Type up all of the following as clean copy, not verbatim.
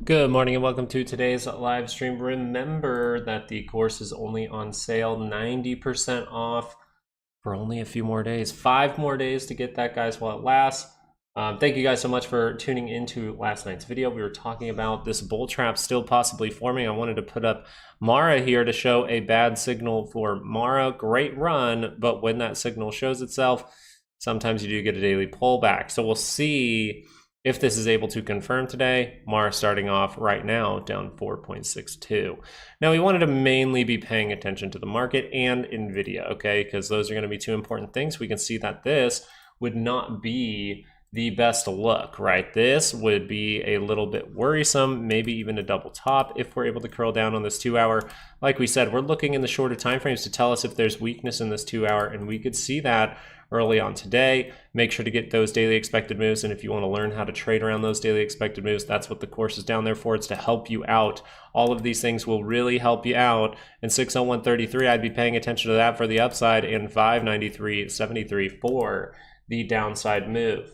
Good morning and welcome to today's live stream. Remember that the course is only on sale 90% off for only a few more days. 5 more days to get that, guys, while it lasts. Thank you guys so much for tuning into last night's video. We were talking about this bull trap still possibly forming. I wanted to put up Mara here to show a bad signal for Mara. Great run, but when that signal shows itself, sometimes you do get a daily pullback. So we'll see if this is able to confirm today. Mara starting off right now down 4.62. Now we wanted to mainly be paying attention to the market and Nvidia, okay? Because those are going to be two important things. We can see that this would not be the best look, right? This would be a little bit worrisome, maybe even a double top if we're able to curl down on this 2 hour. Like we said, we're looking in the shorter time frames to tell us if there's weakness in this 2 hour, and we could see that early on today. Make sure to get those daily expected moves, and if you want to learn how to trade around those daily expected moves, that's what the course is down there for. It's to help you out. All of these things will really help you out. And 601.33, I'd be paying attention to that for the upside, and 593.73 for the downside move.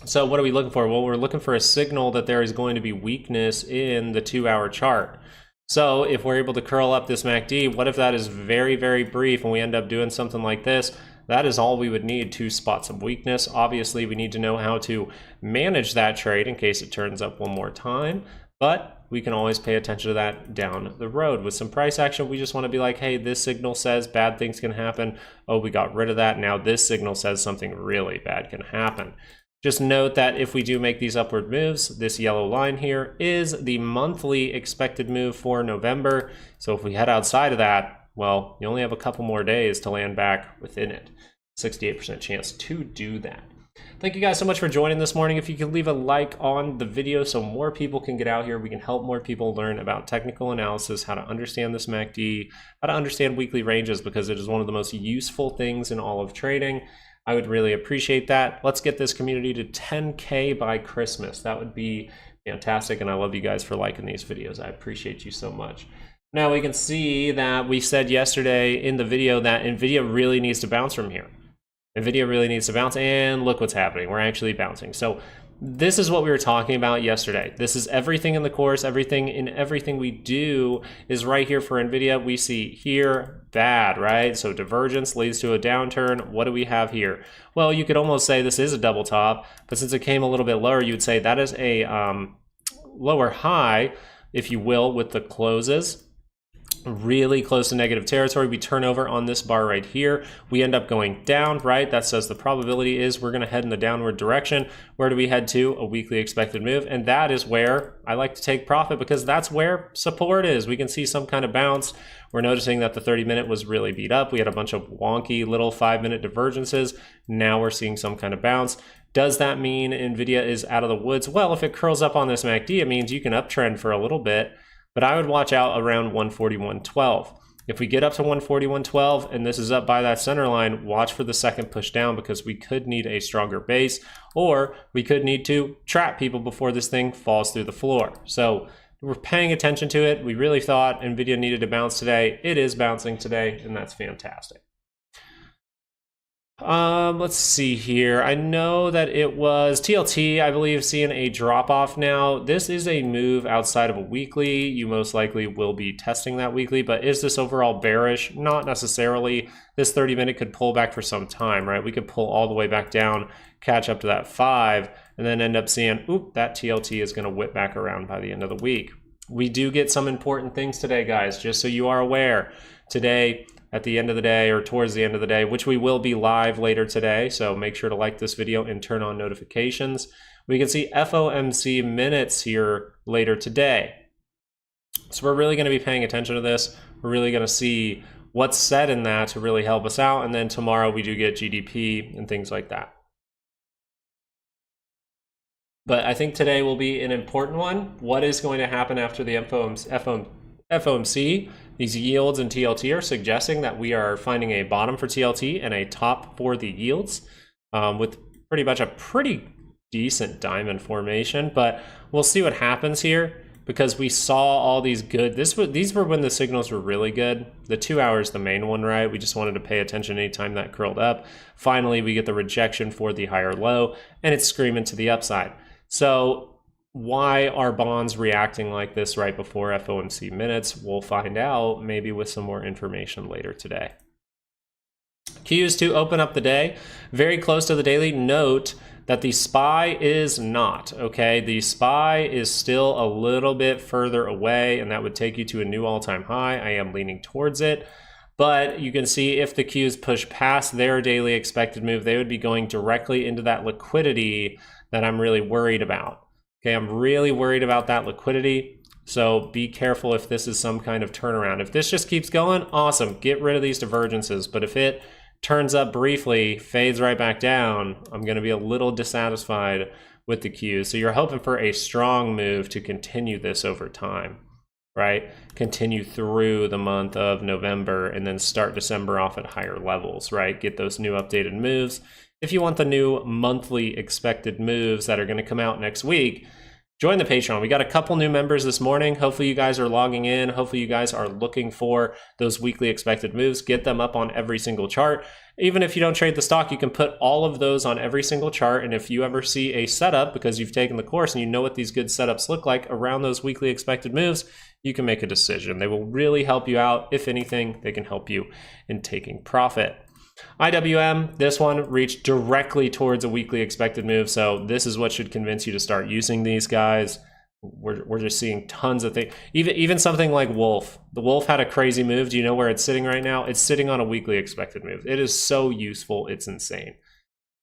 So what are we looking for? Well, we're looking for a signal that there is going to be weakness in the 2 hour chart. So if we're able to curl up this MACD, what if that is very, very brief and we end up doing something like this? That is all we would need, 2 spots of weakness. Obviously, we need to know how to manage that trade in case it turns up one more time, but we can always pay attention to that down the road. With some price action, we just want to be like, hey, this signal says bad things can happen. Oh, we got rid of that. Now this signal says something really bad can happen. Just note that if we do make these upward moves, this yellow line here is the monthly expected move for November. So if we head outside of that, well, you only have a couple more days to land back within it. 68% chance to do that. Thank you guys so much for joining this morning. If you could leave a like on the video so more people can get out here, we can help more people learn about technical analysis, how to understand this MACD, how to understand weekly ranges, because it is one of the most useful things in all of trading. I would really appreciate that. Let's get this community to 10K by Christmas. That would be fantastic, and I love you guys for liking these videos. I appreciate you so much. Now we can see that we said yesterday in the video that Nvidia really needs to bounce from here. Nvidia really needs to bounce, and look what's happening. We're actually bouncing. So this is what we were talking about yesterday. This is everything in the course. Everything we do is right here for Nvidia. We see here bad, right? So divergence leads to a downturn. What do we have here? Well, you could almost say this is a double top, but since it came a little bit lower, you would say that is a lower high, if you will, with the closes. Really close to negative territory. We turn over on this bar right here. We end up going down, right? That says the probability is we're going to head in the downward direction. Where do we head to? A weekly expected move. And that is where I like to take profit, because that's where support is. We can see some kind of bounce. We're noticing that the 30-minute was really beat up. We had a bunch of wonky little 5-minute divergences. Now we're seeing some kind of bounce. Does that mean Nvidia is out of the woods? Well, if it curls up on this MACD, it means you can uptrend for a little bit. But I would watch out around 141.12. If we get up to 141.12 and this is up by that center line, watch for the second push down, because we could need a stronger base, or we could need to trap people before this thing falls through the floor. So we're paying attention to it. We really thought Nvidia needed to bounce today. It is bouncing today, and that's fantastic. Let's see here. I know that it was TLT, I believe, seeing a drop off now. This is a move outside of a weekly. You most likely will be testing that weekly, but is this overall bearish? Not necessarily. This 30-minute could pull back for some time, right? We could pull all the way back down, catch up to that 5, and then end up seeing, oop, that TLT is going to whip back around by the end of the week. We do get some important things today, guys, just so you are aware. Today, at the end of the day, or towards the end of the day, which we will be live later today, so make sure to like this video and turn on notifications. We can see FOMC minutes here later today. So we're really going to be paying attention to this. We're really going to see what's said in that to really help us out, and then tomorrow we do get GDP and things like that. But I think today will be an important one. What is going to happen after the FOMC? These yields and TLT are suggesting that we are finding a bottom for TLT and a top for the yields, with pretty much a pretty decent diamond formation. But we'll see what happens here, because we saw all these good, these were when the signals were really good. The 2 hours, the main one, right? We just wanted to pay attention anytime that curled up. Finally, we get the rejection for the higher low, and it's screaming to the upside. So why are bonds reacting like this right before FOMC minutes? We'll find out maybe with some more information later today. Qs to open up the day, very close to the daily. Note that the SPY is not, okay? The SPY is still a little bit further away, and that would take you to a new all-time high. I am leaning towards it. But you can see if the Qs push past their daily expected move, they would be going directly into that liquidity that I'm really worried about. Okay, I'm really worried about that liquidity. So be careful if this is some kind of turnaround. If this just keeps going, awesome. Get rid of these divergences. But if it turns up briefly, fades right back down, I'm going to be a little dissatisfied with the Qs. So you're hoping for a strong move to continue this over time, right? Continue through the month of November and then start December off at higher levels, right? Get those new updated moves. If you want the new monthly expected moves that are going to come out next week, join the Patreon. We got a couple new members this morning. Hopefully you guys are logging in. Hopefully you guys are looking for those weekly expected moves. Get them up on every single chart. Even if you don't trade the stock, you can put all of those on every single chart. And if you ever see a setup, because you've taken the course and you know what these good setups look like around those weekly expected moves, you can make a decision. They will really help you out. If anything, they can help you in taking profit. IWM, this one reached directly towards a weekly expected move. So this is what should convince you to start using these guys. We're just seeing tons of things. Even something like Wolf. The Wolf had a crazy move. Do you know where it's sitting right now? It's sitting on a weekly expected move. It is so useful. It's insane.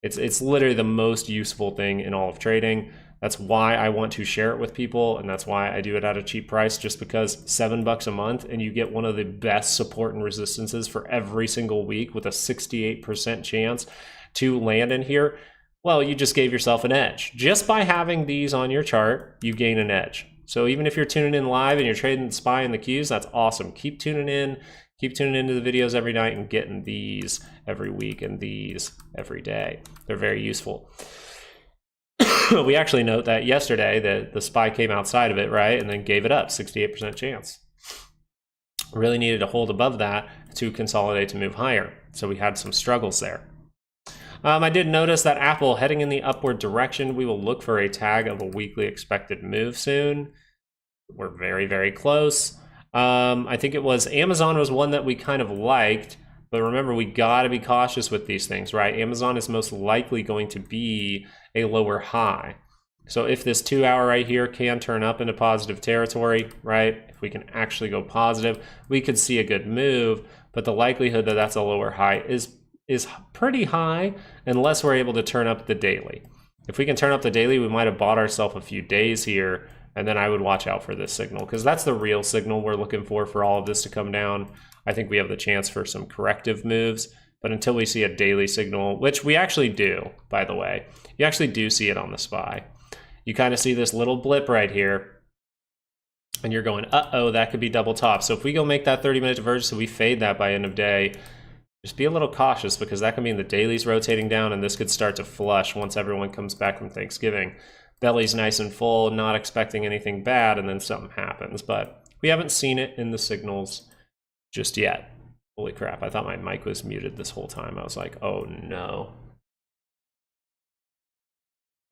It's literally the most useful thing in all of trading. That's why I want to share it with people, and that's why I do it at a cheap price, just because $7 a month and you get one of the best support and resistances for every single week with a 68% chance to land in here. Well, you just gave yourself an edge. Just by having these on your chart, you gain an edge. So even if you're tuning in live and you're trading the SPY and the Qs, that's awesome. Keep tuning in. Keep tuning into the videos every night and getting these every week and these every day. They're very useful. We actually note that yesterday that the SPY came outside of it, right, and then gave it up, 68% chance. Really needed to hold above that to consolidate to move higher. So we had some struggles there. I did notice that Apple heading in the upward direction. We will look for a tag of a weekly expected move soon. We're very, very close. I think it was Amazon was one that we kind of liked, but remember, we got to be cautious with these things, right? Amazon is most likely going to be a lower high. So if this 2 hour right here can turn up into positive territory, right? If we can actually go positive, we could see a good move, but the likelihood that that's a lower high is pretty high unless we're able to turn up the daily. If we can turn up the daily, we might have bought ourselves a few days here, and then I would watch out for this signal because that's the real signal we're looking for all of this to come down. I think we have the chance for some corrective moves, but until we see a daily signal, which we actually do, by the way, you actually do see it on the SPY. You kind of see this little blip right here, and you're going, uh-oh, that could be double top. So if we go make that 30-minute divergence and we fade that by end of day, just be a little cautious because that can mean the daily's rotating down and this could start to flush once everyone comes back from Thanksgiving. Belly's nice and full, not expecting anything bad, and then something happens. But we haven't seen it in the signals just yet. Holy crap, I thought my mic was muted this whole time. I was like, oh no.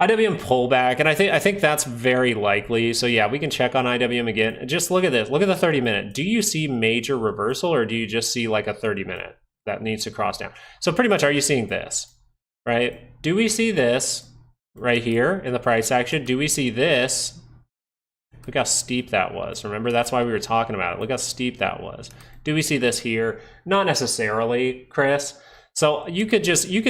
IWM pullback, and I think that's very likely. So yeah, we can check on IWM again. Just look at this. Look at the 30-minute. Do you see major reversal, or do you just see like a 30-minute that needs to cross down? So pretty much, are you seeing this, right? Do we see this right here in the price action? Do we see this? Look how steep that was. Remember, that's why we were talking about it. Look how steep that was. Do we see this here? Not necessarily, Chris. So you could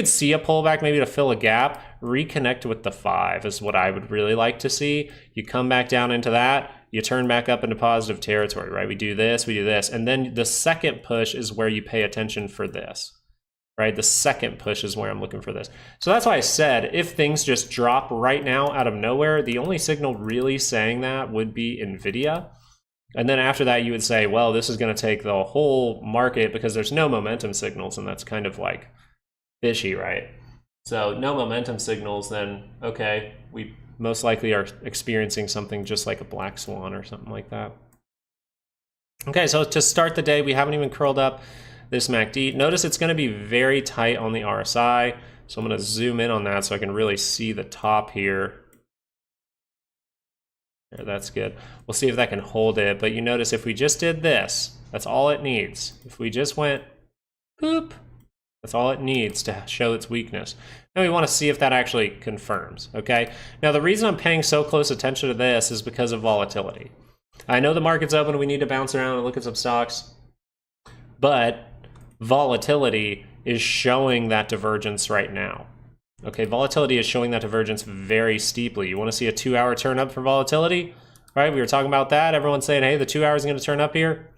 see a pullback maybe to fill a gap, reconnect with the 5 is what I would really like to see. You come back down into that, you turn back up into positive territory, right? We do this, and then the second push is where you pay attention for this, right? The second push is where I'm looking for this. So that's why I said if things just drop right now out of nowhere, the only signal really saying that would be Nvidia. And then after that, you would say, well, this is going to take the whole market because there's no momentum signals, and that's kind of like fishy, right? So no momentum signals, then okay, we most likely are experiencing something just like a black swan or something like that. Okay, so to start the day, we haven't even curled up this MACD. Notice it's going to be very tight on the RSI, so I'm going to zoom in on that so I can really see the top here. There, that's good. We'll see if that can hold it. But you notice if we just did this, that's all it needs. If we just went, boop, that's all it needs to show its weakness. Now we want to see if that actually confirms, okay? Now the reason I'm paying so close attention to this is because of volatility. I know the market's open, we need to bounce around and look at some stocks, but volatility is showing that divergence right now. Okay, volatility is showing that divergence very steeply. You want to see a 2-hour turn up for volatility? Right, we were talking about that. Everyone's saying, hey, the 2 hours is going to turn up here.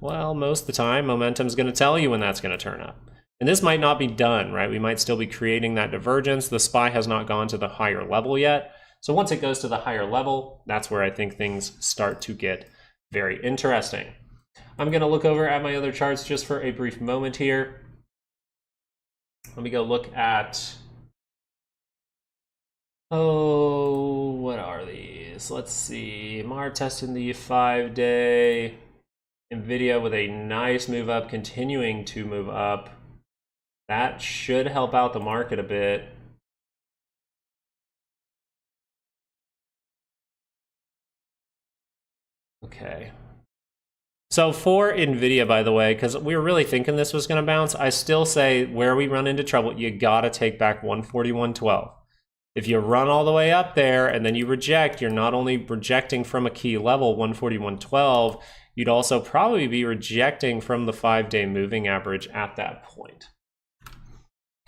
Well, most of the time, momentum is going to tell you when that's going to turn up. And this might not be done, right? We might still be creating that divergence. The SPY has not gone to the higher level yet. So once it goes to the higher level, that's where I think things start to get very interesting. I'm going to look over at my other charts just for a brief moment here. Let me go look at... Oh, what are these? Let's see. MAR testing the 5-day. Nvidia with a nice move up, continuing to move up. That should help out the market a bit. Okay. So for Nvidia, by the way, because we were really thinking this was going to bounce, I still say where we run into trouble, you got to take back 141.12. If you run all the way up there and then you reject, you're not only rejecting from a key level, 141.12, you'd also probably be rejecting from the 5-day moving average at that point.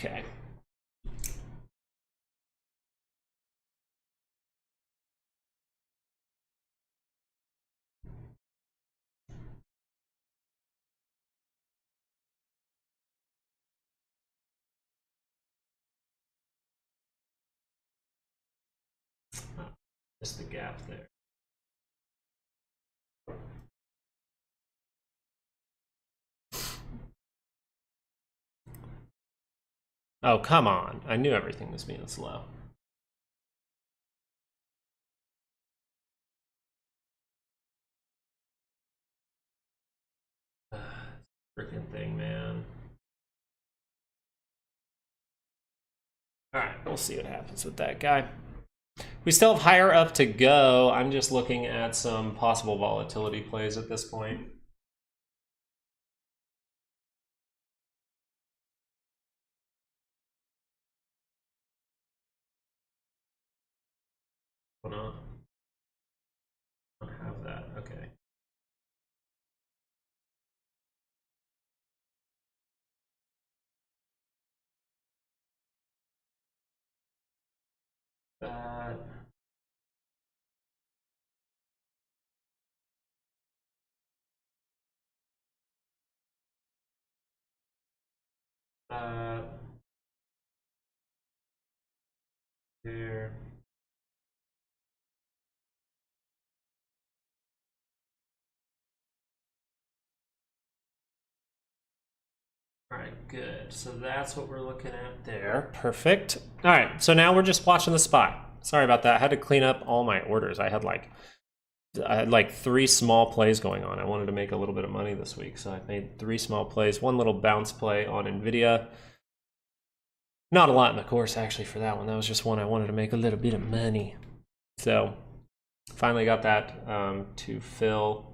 Okay. Just the gap there. Oh, come on. I knew everything was being slow. Freaking thing, man. All right, we'll see what happens with that guy. We still have higher up to go. I'm just looking at some possible volatility plays at this point. Oh, no. I don't have that. Okay. That. Here. All right, good. So that's what we're looking at there. Perfect. All right, so now we're just watching the SPY. Sorry about that. I had to clean up all my orders. I had like 3 small plays going on. I wanted to make a little bit of money this week, so I made 3 small plays. One little bounce play on Nvidia. Not a lot in the course actually for that one. That was just one I wanted to make a little bit of money. So finally got that to fill,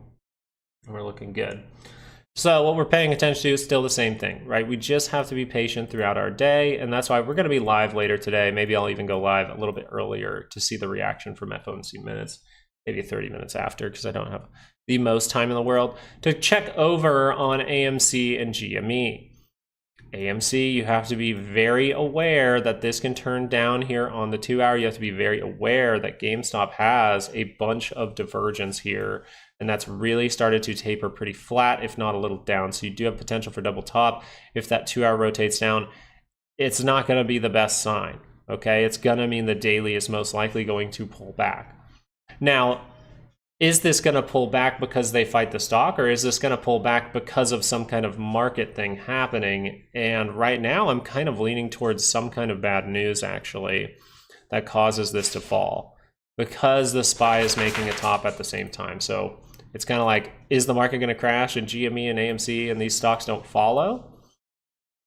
and we're looking good. So what we're paying attention to is still the same thing, right? We just have to be patient throughout our day, and that's why we're going to be live later today. Maybe I'll even go live a little bit earlier to see the reaction from FOMC minutes, maybe 30 minutes after, because I don't have the most time in the world to check over on AMC and GME. AMC, you have to be very aware that this can turn down here on the 2-hour. You have to be very aware that GameStop has a bunch of divergence here, and that's really started to taper pretty flat, if not a little down. So you do have potential for double top. If that 2-hour rotates down, it's not going to be the best sign, okay? It's going to mean the daily is most likely going to pull back. Now, is this going to pull back because they fight the stock, or is this going to pull back because of some kind of market thing happening? And right now, I'm kind of leaning towards some kind of bad news, actually, that causes this to fall, because the SPY is making a top at the same time. So it's kind of like, is the market going to crash and GME and AMC and these stocks don't follow?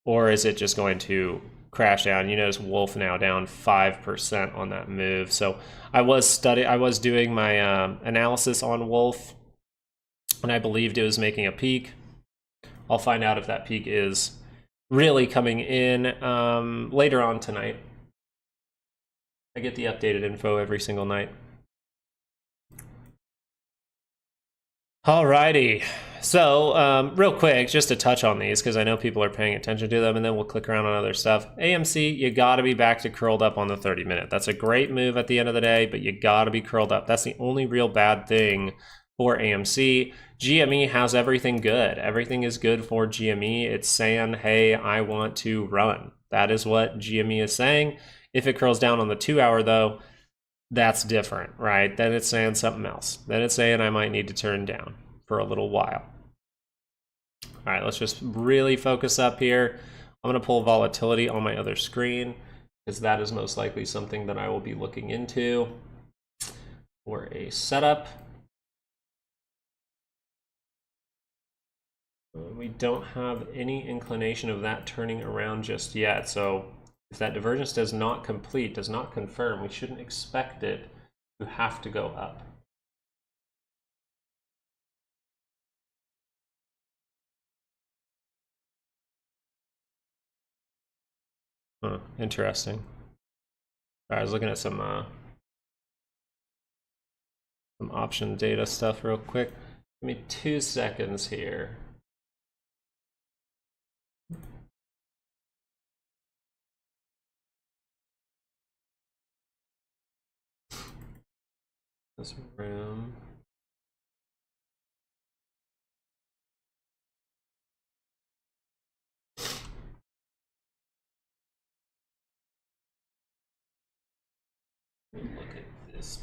Or is it just going to crash down. You notice Wolf now down 5% on that move. So I was doing my analysis on Wolf, and I believed it was making a peak. I'll find out if that peak is really coming in later on tonight. I get the updated info every single night. Alrighty, so real quick, just to touch on these, because I know people are paying attention to them, and then we'll click around on other stuff. AMC, you gotta be back to curled up on the 30-minute. That's a great move at the end of the day, but you gotta be curled up. That's the only real bad thing for AMC. GME has everything good. Everything is good for GME. It's saying, hey, I want to run. That is what GME is saying. If it curls down on the 2-hour though, that's different, right? Then it's saying something else. Then it's saying I might need to turn down for a little while. All right, let's just really focus up here. I'm gonna pull volatility on my other screen because that is most likely something that I will be looking into for a setup. We don't have any inclination of that turning around just yet. So if that divergence does not complete, does not confirm, we shouldn't expect it to have to go up. Huh, interesting. I was looking at some option data stuff real quick. Give me 2 seconds here. This room. Look at this.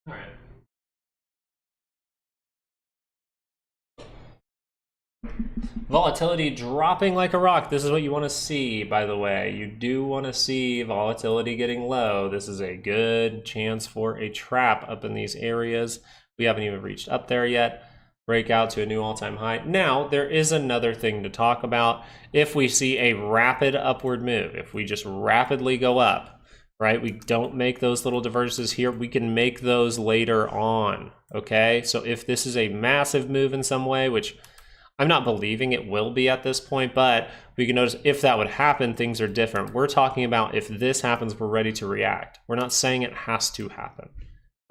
All right. Volatility dropping like a rock. This is what you want to see, by the way. You do want to see volatility getting low. This is a good chance for a trap up in these areas. We haven't even reached up there yet. Breakout to a new all-time high. Now, there is another thing to talk about. If we see a rapid upward move, if we just rapidly go up, right? We don't make those little divergences here. We can make those later on, okay? So if this is a massive move in some way, which I'm not believing it will be at this point, but we can notice if that would happen, things are different. We're talking about if this happens, we're ready to react. We're not saying it has to happen,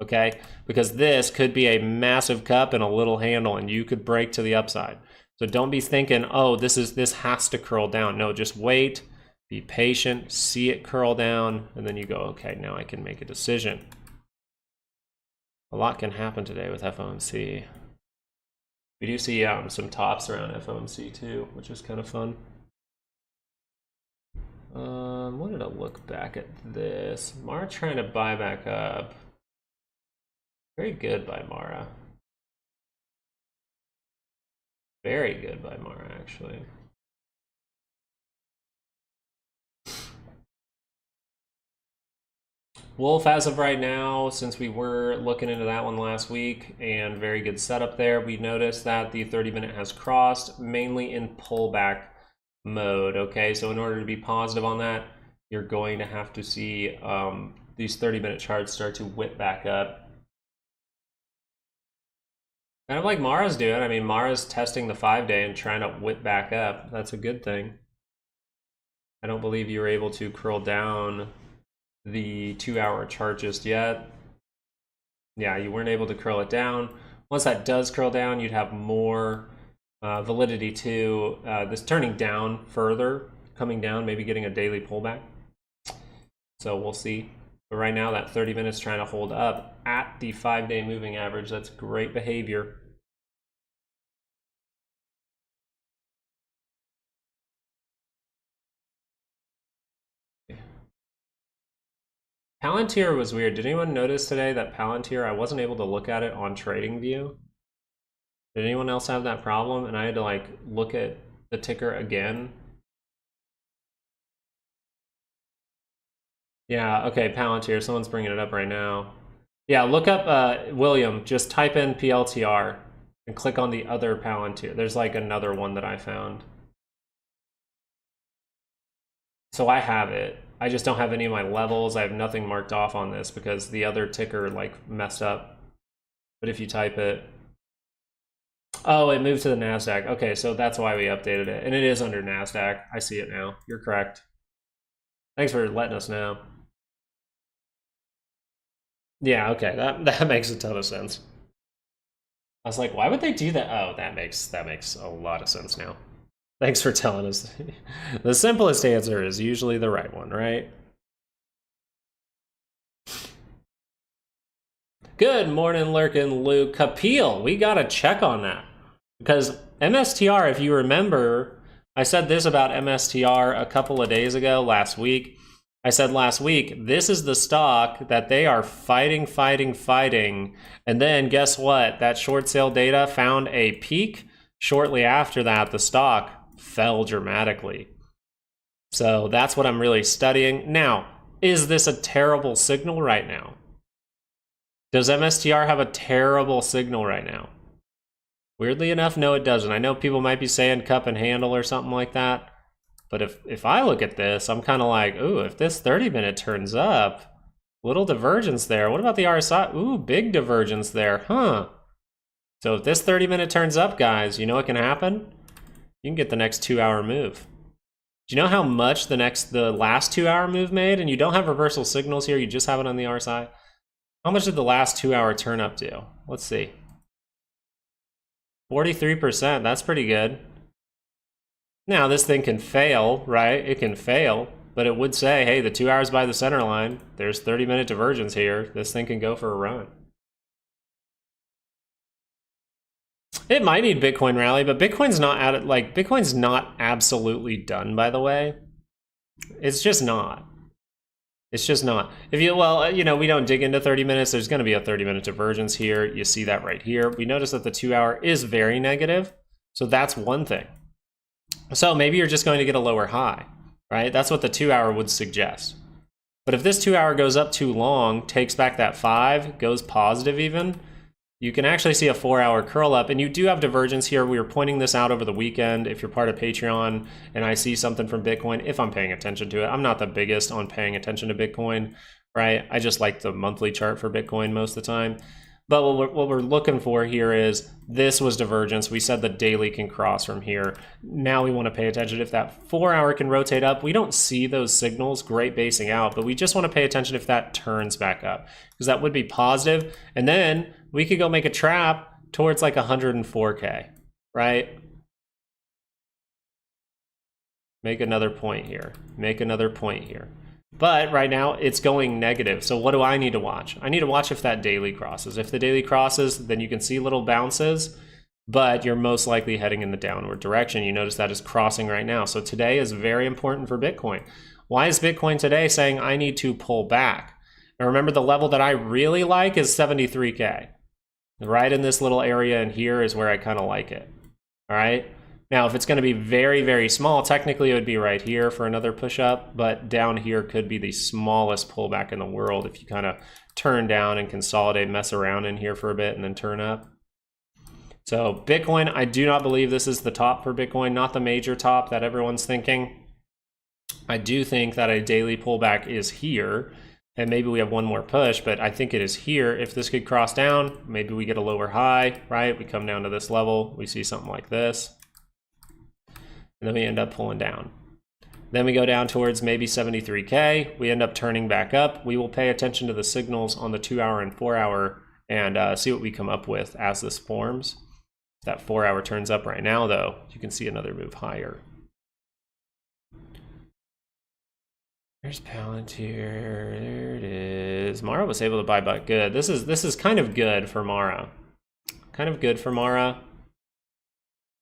okay? Because this could be a massive cup and a little handle, and you could break to the upside. So don't be thinking, oh, this has to curl down. No, just wait, be patient, see it curl down, and then you go, okay, now I can make a decision. A lot can happen today with FOMC. We do see some tops around FOMC too, which is kind of fun. Wanted to look back at this. Mara trying to buy back up. Very good by Mara. Very good by Mara, actually. Wolf, as of right now, since we were looking into that one last week, and very good setup there, we noticed that the 30-minute has crossed, mainly in pullback mode, okay? So in order to be positive on that, you're going to have to see these 30-minute charts start to whip back up. Kind of like Mara's doing. I mean, Mara's testing the 5-day and trying to whip back up. That's a good thing. I don't believe you were able to curl down the 2-hour chart just yet. Yeah, you weren't able to curl it down. Once that does curl down, you'd have more validity to this turning down further, coming down, maybe getting a daily pullback. So we'll see. But right now, that 30 minutes trying to hold up at the 5-day moving average. That's great behavior. Palantir was weird. Did anyone notice today that Palantir, I wasn't able to look at it on TradingView? Did anyone else have that problem? And I had to like look at the ticker again. Yeah, okay, Palantir. Someone's bringing it up right now. Yeah, look up William. Just type in PLTR and click on the other Palantir. There's like another one that I found. So I have it. I just don't have any of my levels. I have nothing marked off on this because the other ticker like messed up. But if you type it, oh, it moved to the NASDAQ. Okay, so that's why we updated it. And it is under NASDAQ. I see it now. You're correct. Thanks for letting us know. Yeah, okay, that makes a ton of sense. I was like, why would they do that? Oh, that makes a lot of sense now. Thanks for telling us. The simplest answer is usually the right one, right? Good morning, Lurkin Luke. Kapil, we got to check on that. Because MSTR, if you remember, I said this about MSTR a couple of days ago, last week. I said last week, this is the stock that they are fighting. And then guess what? That short sale data found a peak. Shortly after that, the stock fell dramatically. So that's what I'm really studying. Now, is this a terrible signal right now? Does MSTR have a terrible signal right now? Weirdly enough, no, it doesn't. I know people might be saying cup and handle or something like that. But if I look at this, I'm kind of like, ooh, if this 30-minute turns up, little divergence there. What about the RSI? Ooh, big divergence there, huh? So if this 30-minute turns up, guys, you know what can happen? You can get the next 2-hour move. Do you know how much the last 2-hour move made? And you don't have reversal signals here, you just have it on the RSI. How much did the last 2-hour turn up do? Let's see. 43%, that's pretty good. Now, this thing can fail, right? It can fail, but it would say, hey, the 2 hours by the center line, there's 30-minute divergence here. This thing can go for a run. It might need Bitcoin rally, but Bitcoin's not absolutely done, by the way. It's just not. It's just not. If you, well, you know, we don't dig into 30 minutes. There's going to be a 30-minute divergence here. You see that right here. We notice that the 2-hour is very negative. So that's one thing. So maybe you're just going to get a lower high, right? That's what the 2-hour would suggest. But if this 2-hour goes up too long, takes back that 5, goes positive even, you can actually see a 4-hour curl up. And you do have divergence here. We were pointing this out over the weekend. If you're part of Patreon and I see something from Bitcoin, if I'm paying attention to it, I'm not the biggest on paying attention to Bitcoin, right? I just like the monthly chart for Bitcoin most of the time. But what we're looking for here is this was divergence. We said the daily can cross from here. Now we want to pay attention if that 4-hour can rotate up. We don't see those signals, great basing out, but we just want to pay attention if that turns back up because that would be positive. And then we could go make a trap towards like 104K, right? Make another point here. Make another point here. But right now it's going negative. So what do I need to watch? I need to watch if that daily crosses. If the daily crosses, then you can see little bounces, but you're most likely heading in the downward direction. You notice that is crossing right now. So today is very important for Bitcoin. Why is Bitcoin today saying I need to pull back? And remember, the level that I really like is 73K. Right in this little area in here is where I kind of like it. All right. Now, if it's going to be very, very small, technically it would be right here for another push-up, but down here could be the smallest pullback in the world if you kind of turn down and consolidate, mess around in here for a bit, and then turn up. So Bitcoin, I do not believe this is the top for Bitcoin, not the major top that everyone's thinking. I do think that a daily pullback is here, and maybe we have one more push, but I think it is here. If this could cross down, maybe we get a lower high, right? We come down to this level, we see something like this. And then we end up pulling down. Then we go down towards maybe 73K. We end up turning back up. We will pay attention to the signals on the 2-hour and 4-hour and see what we come up with as this forms. If that 4-hour turns up right now, though, you can see another move higher. There's Palantir. There it is. Mara was able to buy back good. This is kind of good for Mara. Kind of good for Mara.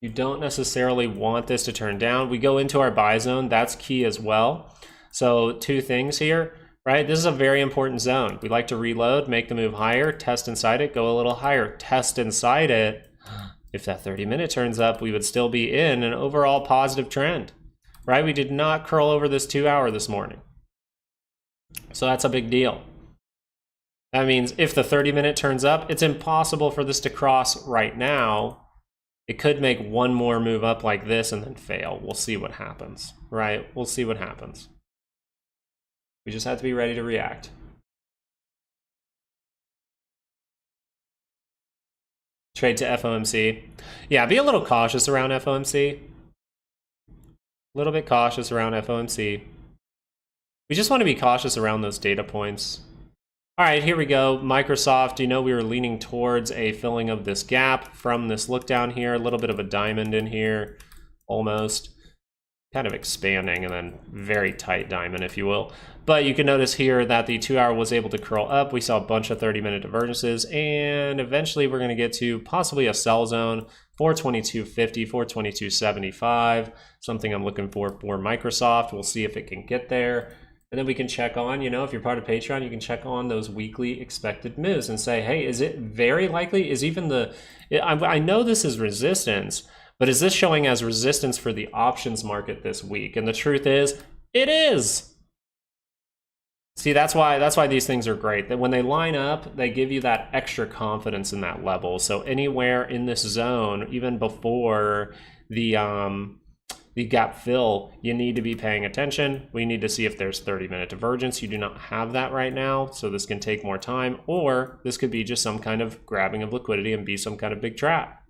You don't necessarily want this to turn down. We go into our buy zone. That's key as well. So 2 things here, right? This is a very important zone. We like to reload, make the move higher, test inside it, go a little higher, test inside it. If that 30-minute turns up, we would still be in an overall positive trend, right? We did not curl over this 2-hour this morning. So that's a big deal. That means if the 30-minute turns up, it's impossible for this to cross right now. It could make one more move up like this and then fail. We'll see what happens, right? We'll see what happens. We just have to be ready to react. Trade to FOMC. Yeah, be a little cautious around FOMC. A little bit cautious around FOMC. We just want to be cautious around those data points. All right, here we go. Microsoft, you know, we were leaning towards a filling of this gap from this look down here, a little bit of a diamond in here, almost. Kind of expanding and then very tight diamond, if you will. But you can notice here that the 2 hour was able to curl up. We saw a bunch of 30-minute divergences, and eventually we're going to get to possibly a sell zone, 422.50, 422.75, something I'm looking for Microsoft. We'll see if it can get there. And then we can check on, you know, if you're part of Patreon, you can check on those weekly expected moves and say, hey, is it very likely? Is even the, I know this is resistance, but is this showing as resistance for the options market this week? And the truth is, it is. See, that's why these things are great. That when they line up, they give you that extra confidence in that level. So anywhere in this zone, even before the gap fill, you need to be paying attention. We need to see if there's 30-minute divergence. You do not have that right now, so this can take more time, or this could be just some kind of grabbing of liquidity and be some kind of big trap.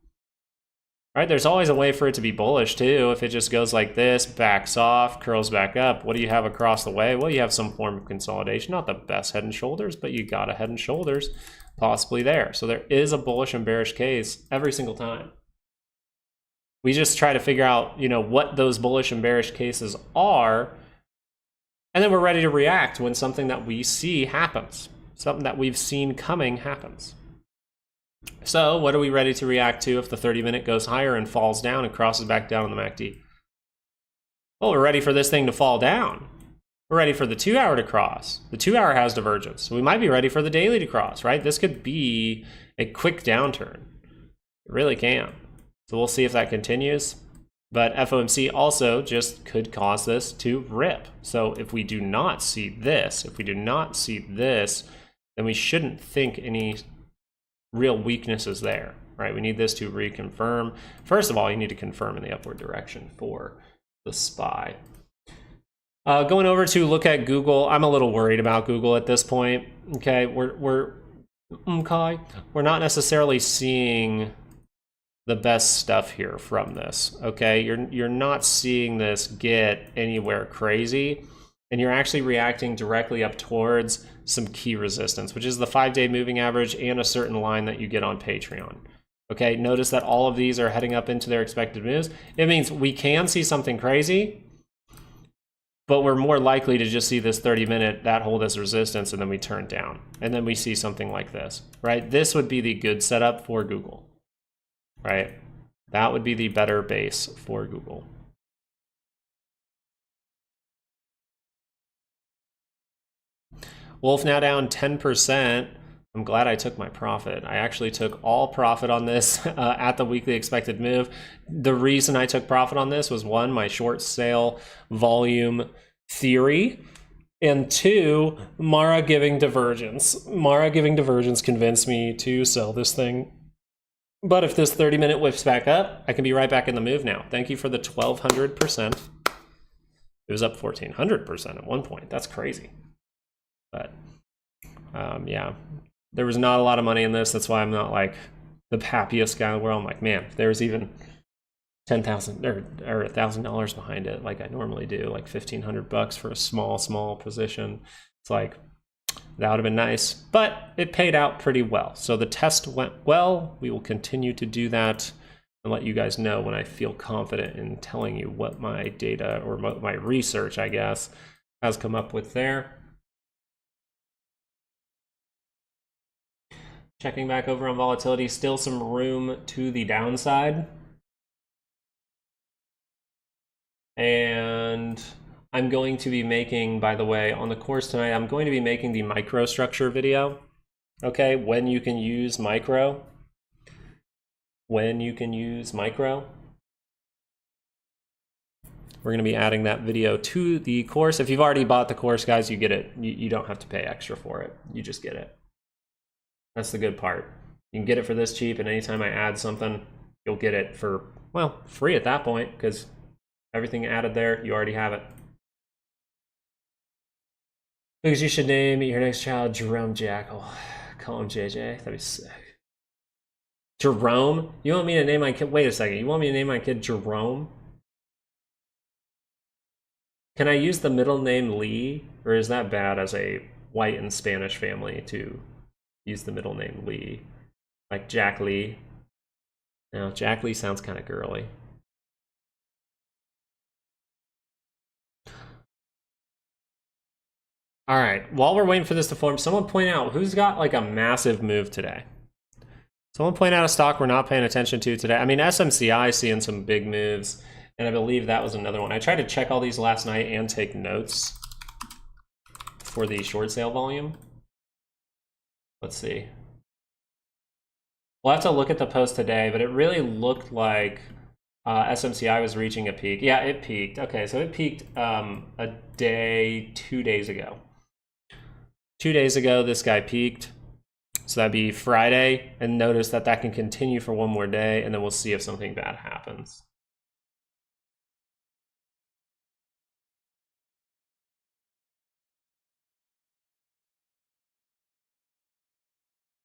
Right, there's always a way for it to be bullish too. If it just goes like this, backs off, curls back up, what do you have across the way? Well, you have some form of consolidation. Not the best head and shoulders, but you got a head and shoulders possibly there. So there is a bullish and bearish case every single time. We just try to figure out, you know, what those bullish and bearish cases are, and then we're ready to react when something that we see happens. Something that we've seen coming happens. So what are we ready to react to if the 30-minute goes higher and falls down and crosses back down on the MACD? Well, we're ready for this thing to fall down. We're ready for the 2 hour to cross. The 2 hour has divergence. So we might be ready for the daily to cross, right? This could be a quick downturn. It really can. So we'll see if that continues. But FOMC also just could cause this to rip. So if we do not see this, then we shouldn't think any real weaknesses there, right? We need this to reconfirm. First of all, you need to confirm in the upward direction for the SPY. Going over to look at Google, I'm a little worried about Google at this point. Okay, we're not necessarily seeing the best stuff here from this. Okay, you're not seeing this get anywhere crazy, and you're actually reacting directly up towards some key resistance, which is the 5-day moving average and a certain line that you get on Patreon. Okay, notice that all of these are heading up into their expected moves. It means we can see something crazy, but we're more likely to just see this 30-minute that hold as resistance, and then we turn down, and then we see something like this, right? This would be the good setup for Google, right? That would be the better base for Google. Wolf now down 10%. I'm glad I took my profit. I actually took all profit on this at the weekly expected move. The reason I took profit on this was, one, my short sale volume theory, and two, Mara giving divergence. Mara giving divergence convinced me to sell this thing. But if this 30-minute whips back up, I can be right back in the move now. Thank you for the 1,200%. It was up 1,400% at one point. That's crazy. But yeah, there was not a lot of money in this. That's why I'm not like the happiest guy in the world. I'm like, man, if there was even $10,000 or $1,000 behind it, like I normally do, like $1,500 for a small position, it's like that would have been nice. But it paid out pretty well. So the test went well. We will continue to do that and let you guys know when I feel confident in telling you what my data, or my research, I guess, has come up with there. Checking back over on volatility, still some room to the downside. And I'm going to be making, by the way, on the course tonight, I'm going to be making the microstructure video. Okay, when you can use micro. When you can use micro. We're going to be adding that video to the course. If you've already bought the course, guys, you get it. You don't have to pay extra for it. You just get it. That's the good part. You can get it for this cheap, and anytime I add something, you'll get it for, well, free at that point, because everything added there, you already have it. Because you should name your next child Jerome Jackal. Call him JJ. That'd be sick. Jerome? You want me to name my kid? Wait a second. You want me to name my kid Jerome? Can I use the middle name Lee? Or is that bad as a white and Spanish family to use the middle name Lee? Like Jack Lee? No, Jack Lee sounds kind of girly. All right, while we're waiting for this to form, someone point out who's got like a massive move today. Someone point out a stock we're not paying attention to today. I mean, SMCI seeing some big moves, and I believe that was another one. I tried to check all these last night and take notes for the short sale volume. Let's see. We'll have to look at the post today, but it really looked like SMCI was reaching a peak. Yeah, it peaked. Okay, so it peaked a day, 2 days ago. 2 days ago, this guy peaked. So that'd be Friday, and notice that that can continue for one more day, and then we'll see if something bad happens.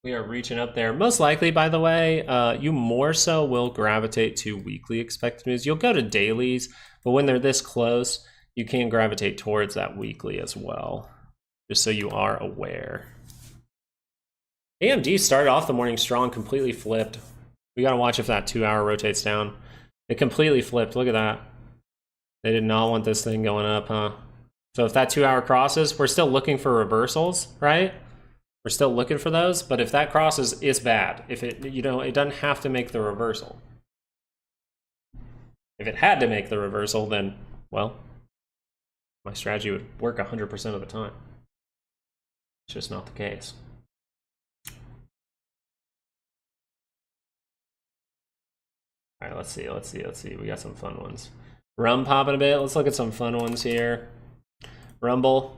We are reaching up there. Most likely, by the way, you more so will gravitate to weekly expected moves. You'll go to dailies, but when they're this close, you can gravitate towards that weekly as well, just so you are aware. AMD started off the morning strong, completely flipped. We gotta watch if that 2 hour rotates down. It completely flipped, look at that. They did not want this thing going up, huh? So if that 2 hour crosses, we're still looking for reversals, right? We're still looking for those, but if that crosses, it's bad. If it, you know, it doesn't have to make the reversal. If it had to make the reversal, then, well, my strategy would work 100% of the time. It's just not the case. All right, let's see. We got some fun ones. Rum popping a bit. Let's look at some fun ones here. Rumble,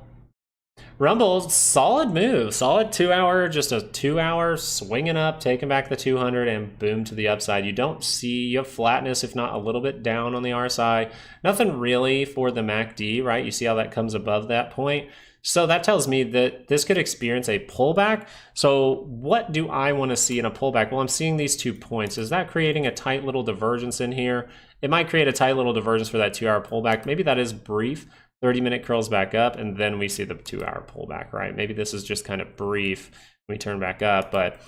solid move. Solid 2 hour, just a 2 hour swinging up, taking back the 200 and boom to the upside. You have flatness, if not a little bit down on the RSI. Nothing really for the MACD, right? You see how that comes above that point. So that tells me that this could experience a pullback. So what do I want to see in a pullback? Well, I'm seeing these 2 points. Is that creating a tight little divergence in here? It might create a tight little divergence for that 2 hour pullback. Maybe that is brief. 30-minute curls back up, and then we see the 2 hour pullback, right? Maybe this is just kind of brief when we turn back up, but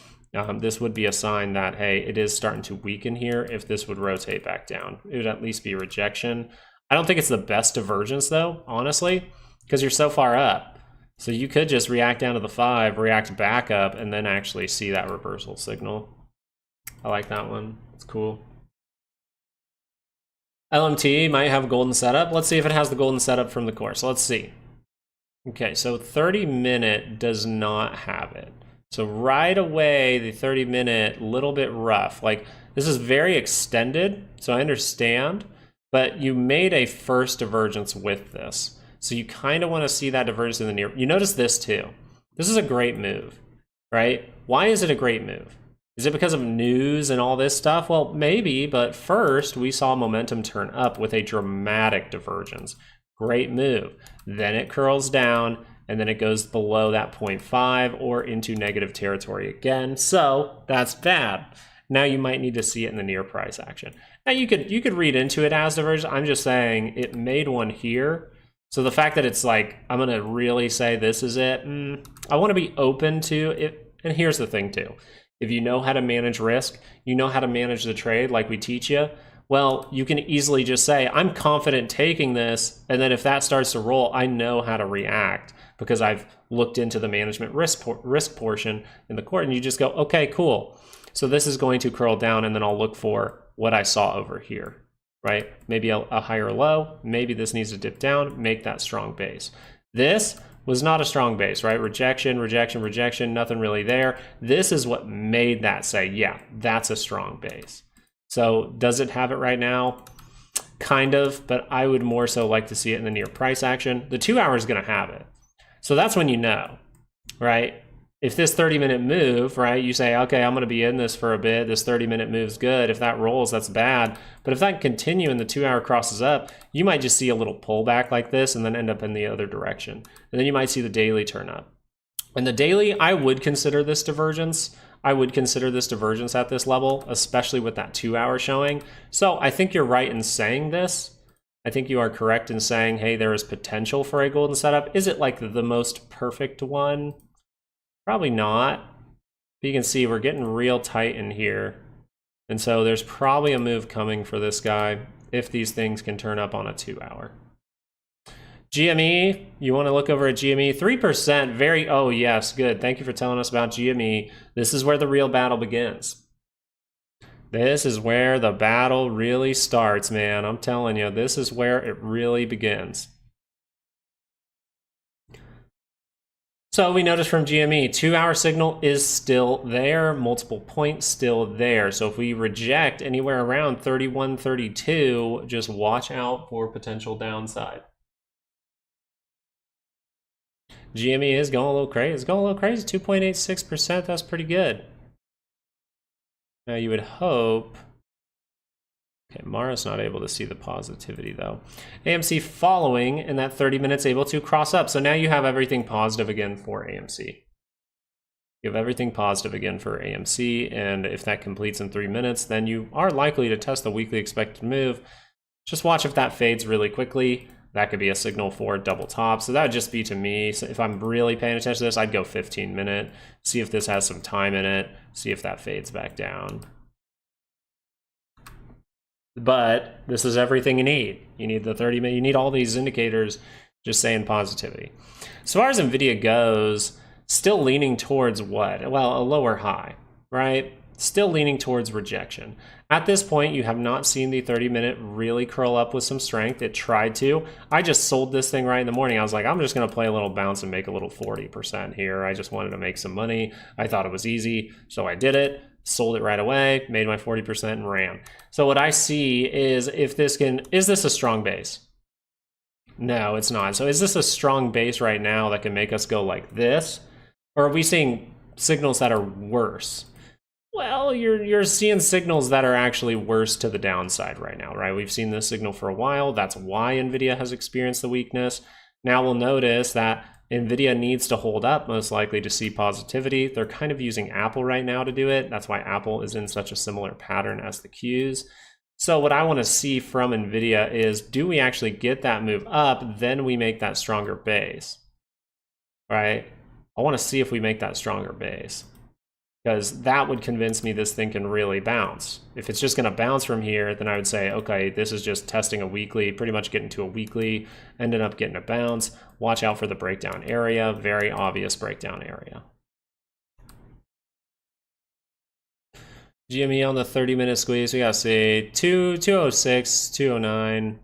this would be a sign that, hey, it is starting to weaken here. If this would rotate back down, it would at least be rejection. I don't think it's the best divergence though, honestly, because you're so far up. So you could just react down to the 5, react back up, and then actually see that reversal signal. I like that one. It's cool. LMT might have a golden setup. Let's see if it has the golden setup from the course. Let's see. Okay, so 30-minute does not have it. So right away, the 30-minute, little bit rough. Like, this is very extended, so I understand, but you made a first divergence with this. So you kind of want to see that divergence in the near. You notice this too. This is a great move, right? Why is it a great move? Is it because of news and all this stuff? Well, maybe, but first we saw momentum turn up with a dramatic divergence. Great move. Then it curls down, and then it goes below that 0.5 or into negative territory again. So that's bad. Now you might need to see it in the near price action. Now you could read into it as divergence. I'm just saying it made one here. So the fact that it's like, I'm gonna really say this is it, I wanna be open to it. And here's the thing too. If you know how to manage risk, you know how to manage the trade like we teach you, well, you can easily just say, I'm confident taking this, and then if that starts to roll, I know how to react because I've looked into the management risk portion in the court, and you just go, okay, cool. So this is going to curl down, and then I'll look for what I saw over here, right? Maybe a higher low, maybe this needs to dip down, make that strong base. This was not a strong base, right? Rejection, rejection, rejection, nothing really there. This is what made that say, yeah, that's a strong base. So does it have it right now? kind of, but I would more so like to see it in the near price action. The 2 hour is going to have it. So that's when you know, right? If this 30-minute move, right, you say, okay, I'm going to be in this for a bit. This 30-minute move's good. If that rolls, that's bad. But if that can continue and the 2 hour crosses up, you might just see a little pullback like this and then end up in the other direction. And then you might see the daily turn up. And the daily, I would consider this divergence. I would consider this divergence at this level, especially with that 2 hour showing. So I think you're right in saying this. I think you are correct in saying, hey, there is potential for a golden setup. Is it like the most perfect one? Probably not. But you can see we're getting real tight in here. And so there's probably a move coming for this guy if these things can turn up on a 2 hour. GME, you want to look over at GME, 3%, very, oh yes, good. Thank you for telling us about GME. This is where the real battle begins. This is where the battle really starts, man. I'm telling you, this is where it really begins. So we notice from GME, 2 hour signal is still there, multiple points still there. So if we reject anywhere around 31, 32, just watch out for potential downside. GME is going a little crazy. It's going a little crazy. 2.86%. That's pretty good. Now you would hope. Okay, Mara's not able to see the positivity though. AMC following, and that 30 minutes able to cross up. So now you have everything positive again for AMC. You have everything positive again for AMC, and if that completes in 3 minutes, then you are likely to test the weekly expected move. Just watch if that fades really quickly. That could be a signal for double top. So that would just be, to me, so if I'm really paying attention to this, I'd go 15 minute, see if this has some time in it, see if that fades back down. But this is everything you need. You need the 30 minute, you need all these indicators just saying positivity. As far as Nvidia goes, still leaning towards what? Well, a lower high, right? Still leaning towards rejection. At this point, you have not seen the 30-minute really curl up with some strength. It tried to. I just sold this thing right in the morning. I was like, I'm just going to play a little bounce and make a little 40% here. I just wanted to make some money. I thought it was easy, so I did it. Sold it right away, made my 40% and ran. So what I see is if this can, is this a strong base? No, it's not. So is this a strong base right now that can make us go like this? Or are we seeing signals that are worse? Well, you're seeing signals that are actually worse to the downside right now, right? We've seen this signal for a while. That's why Nvidia has experienced the weakness. Now we'll notice that Nvidia needs to hold up most likely to see positivity. They're kind of using Apple right now to do it. That's why Apple is in such a similar pattern as the Qs. So what I want to see from Nvidia is, do we actually get that move up? Then we make that stronger base, right? I want to see if we make that stronger base, because that would convince me this thing can really bounce. If it's just going to bounce from here, then I would say, okay, this is just testing a weekly, pretty much getting to a weekly, ended up getting a bounce. Watch out for the breakdown area, very obvious breakdown area. GME on the 30-minute squeeze, we got to see 206, 209%.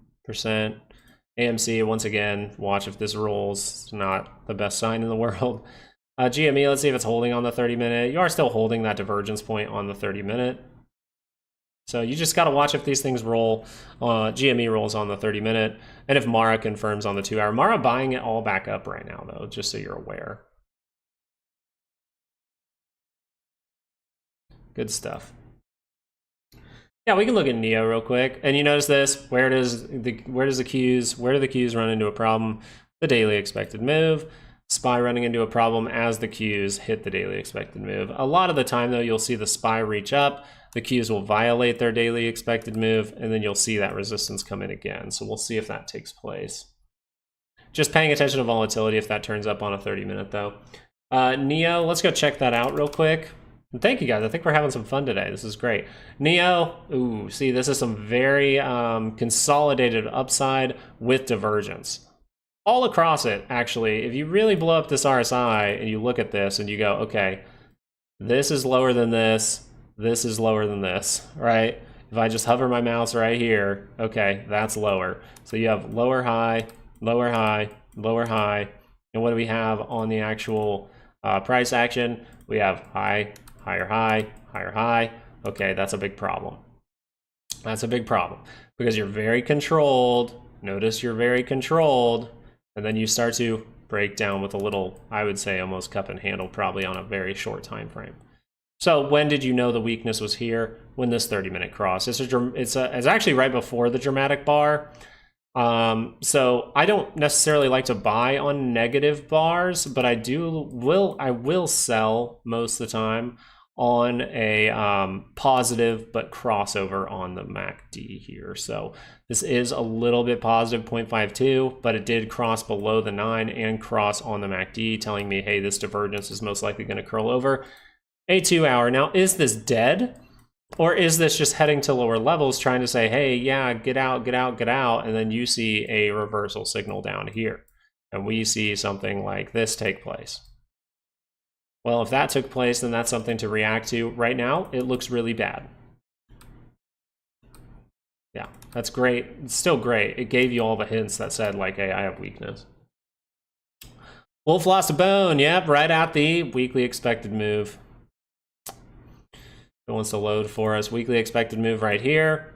AMC, once again, watch if this rolls. It's not the best sign in the world. GME, let's see if it's holding on the 30-minute. You are still holding that divergence point on the 30-minute. So you just got to watch if these things roll. GME rolls on the 30-minute. And if Mara confirms on the 2 hour. Mara buying it all back up right now, though, just so you're aware. Good stuff. Yeah, we can look at Nio real quick. And you notice this. Where do the Qs run into a problem? The daily expected move. SPY running into a problem as the Qs hit the daily expected move. A lot of the time, though, you'll see the SPY reach up. The Qs will violate their daily expected move, and then you'll see that resistance come in again. So we'll see if that takes place. Just paying attention to volatility if that turns up on a 30-minute, though. Nio, let's go check that out real quick. And thank you, guys. I think we're having some fun today. This is great. Nio, ooh, see, this is some very consolidated upside with divergence. All across it, actually. If you really blow up this RSI and you look at this and you go, okay, this is lower than this is lower than this, right? If I just hover my mouse right here, okay, that's lower. So you have lower high, lower high, lower high. And what do we have on the actual price action? We have high, higher high, higher high. Okay, that's a big problem. That's a big problem. because you're very controlled. Notice you're very controlled, and then you start to break down with a little, I would say almost cup and handle, probably on a very short time frame. So when did you know the weakness was here? When this 30-minute cross. It's actually right before the dramatic bar. So I don't necessarily like to buy on negative bars, but I will sell most of the time on a positive but crossover on the MACD here. So this is a little bit positive, 0.52, but it did cross below the 9 and cross on the MACD, telling me, hey, this divergence is most likely going to curl over a 2-hour. Now, is this dead? Or is this just heading to lower levels, trying to say, hey, yeah, get out, get out, get out, and then you see a reversal signal down here, and we see something like this take place? Well, if that took place, then that's something to react to. Right now, it looks really bad. Yeah, that's great. It's still great. It gave you all the hints that said, like, hey, I have weakness. Wolf lost a bone. Yep, right at the weekly expected move. It wants to load for us. Weekly expected move right here.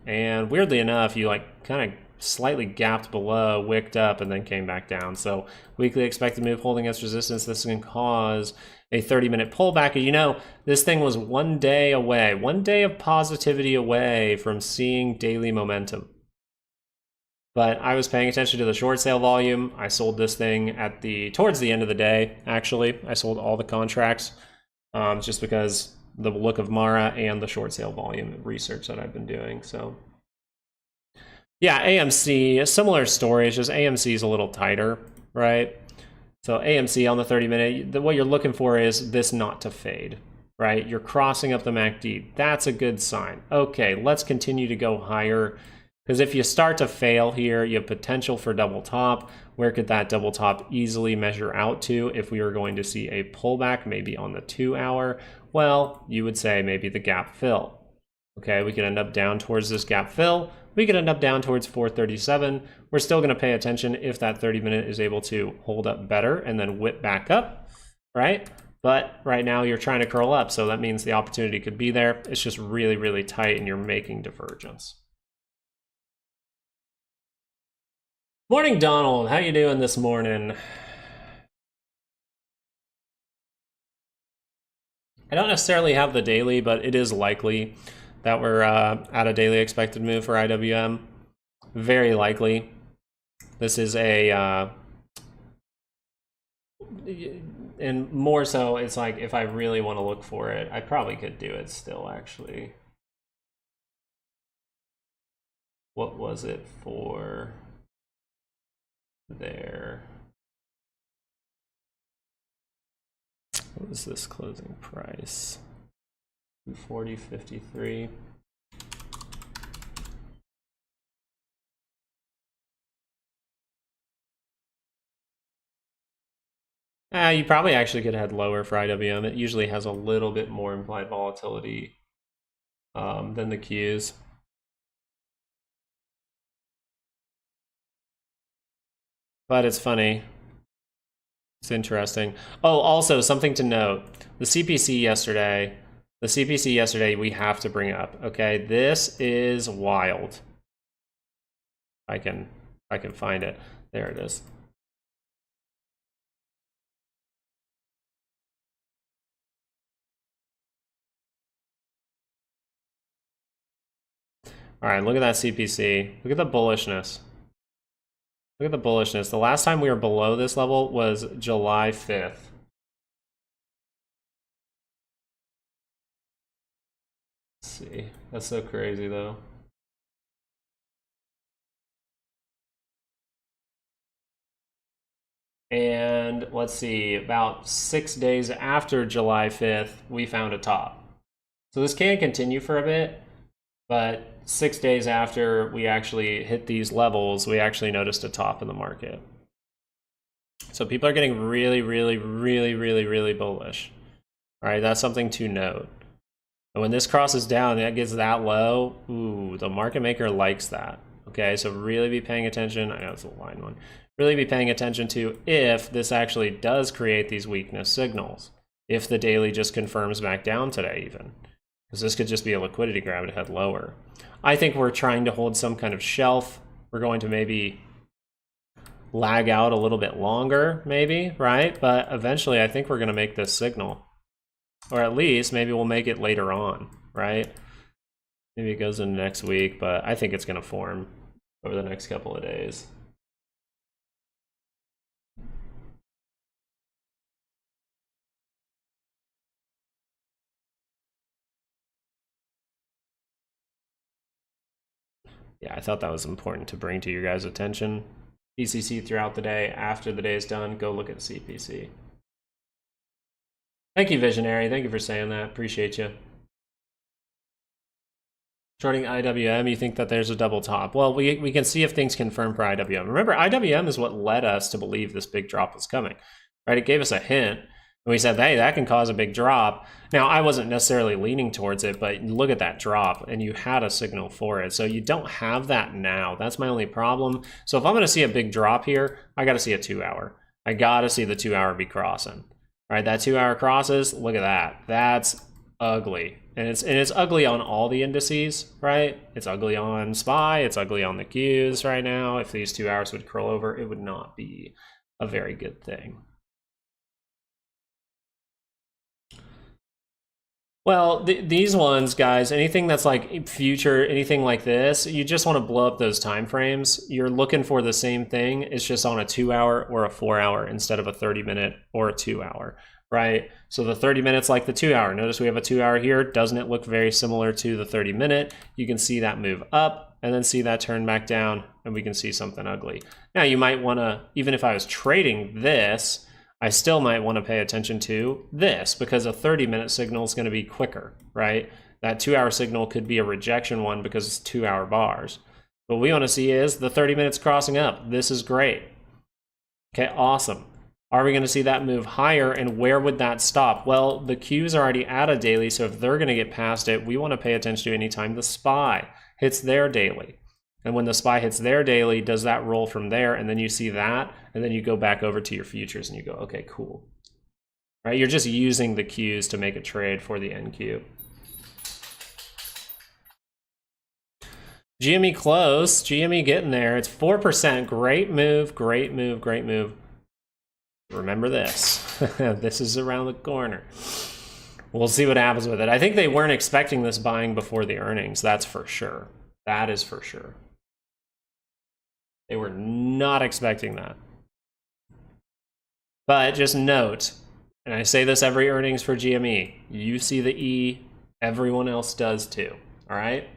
And weirdly enough, you like kind of slightly gapped below, wicked up, and then came back down. So weekly expected move holding as resistance. This can cause a 30-minute pullback. And you know, this thing was 1 day away, 1 day of positivity away from seeing daily momentum. But I was paying attention to the short sale volume. I sold this thing at towards the end of the day, actually. I sold all the contracts just because the look of Mara and the short sale volume research that I've been doing. So yeah, AMC, a similar story. It's just AMC is a little tighter, right? So AMC on the 30-minute, what you're looking for is this not to fade, right? You're crossing up the MACD. That's a good sign. Okay, let's continue to go higher, because if you start to fail here, you have potential for double top. Where could that double top easily measure out to if we were going to see a pullback, maybe on the 2-hour? Well, you would say maybe the gap fill. Okay, we could end up down towards this gap fill. We could end up down towards 437. We're still going to pay attention if that 30-minute is able to hold up better and then whip back up, right? But right now you're trying to curl up, so that means the opportunity could be there. It's just really, really tight and you're making divergence. Morning, Donald. How you doing this morning? I don't necessarily have the daily, but it is likely that we're at a daily expected move for IWM. Very likely. This is a, and more so, it's like if I really want to look for it, I probably could do it still, actually. What was it for there? What was this closing price? 240.53. You probably actually could head lower for IWM. It usually has a little bit more implied volatility than the Qs. But it's funny. It's interesting. Oh, also something to note. The CPC yesterday, we have to bring up, okay? This is wild. I can find it. There it is. All right, look at that CPC. Look at the bullishness. Look at the bullishness. The last time we were below this level was July 5th. Let's see. That's so crazy, though. And let's see, about 6 days after July 5th, we found a top. So this can continue for a bit, but 6 days after we actually hit these levels, we actually noticed a top in the market. So people are getting really, really, really, really, really bullish. All right, that's something to note. And when this crosses down, that gets that low, ooh, the market maker likes that. Okay, so really be paying attention. I know it's a line one. Really be paying attention to if this actually does create these weakness signals. If the daily just confirms back down today even. because this could just be a liquidity grab to head lower. I think we're trying to hold some kind of shelf. We're going to maybe lag out a little bit longer, maybe, right? But eventually I think we're going to make this signal. Or at least maybe we'll make it later on, right? Maybe it goes into next week, but I think it's going to form over the next couple of days. Yeah, I thought that was important to bring to your guys' attention. PCC throughout the day. After the day is done, go look at CPC. Thank you, Visionary. Thank you for saying that. Appreciate you. Shorting IWM, you think that there's a double top. Well, we can see if things confirm for IWM. Remember, IWM is what led us to believe this big drop was coming, right? It gave us a hint. And we said, hey, that can cause a big drop. Now, I wasn't necessarily leaning towards it, but look at that drop, and you had a signal for it. So you don't have that now. That's my only problem. So if I'm going to see a big drop here, I got to see a 2-hour. I got to see the 2-hour be crossing. All right, that 2-hour crosses, look at that. That's ugly. And it's ugly on all the indices, right? It's ugly on SPY, it's ugly on the Qs right now. If these 2 hours would curl over, it would not be a very good thing. Well, these ones, guys, anything that's like future, anything like this, you just want to blow up those time frames. You're looking for the same thing. It's just on a 2-hour or a 4-hour instead of a 30-minute or a 2-hour, right? So the 30 minutes like the 2-hour. Notice we have a 2-hour here. Doesn't it look very similar to the 30-minute? You can see that move up and then see that turn back down, and we can see something ugly. Now you might want to, even if I was trading this, I still might want to pay attention to this because a 30-minute signal is going to be quicker, right? That 2-hour signal could be a rejection one because it's 2-hour bars. What we want to see is the 30 minutes crossing up. This is great. Okay, awesome. Are we going to see that move higher, and where would that stop? Well, the Qs are already at a daily, so if they're going to get past it, we want to pay attention to anytime the SPY hits their daily. And when the SPY hits their daily, does that roll from there? And then you see that, and then you go back over to your futures and you go, okay, cool. Right? You're just using the Qs to make a trade for the NQ. GME close, GME getting there. It's 4%. Great move, great move, great move. Remember this. This is around the corner. We'll see what happens with it. I think they weren't expecting this buying before the earnings. That's for sure. That is for sure. They were not expecting that. But just note, and I say this every earnings for GME, you see the E, everyone else does too, all right?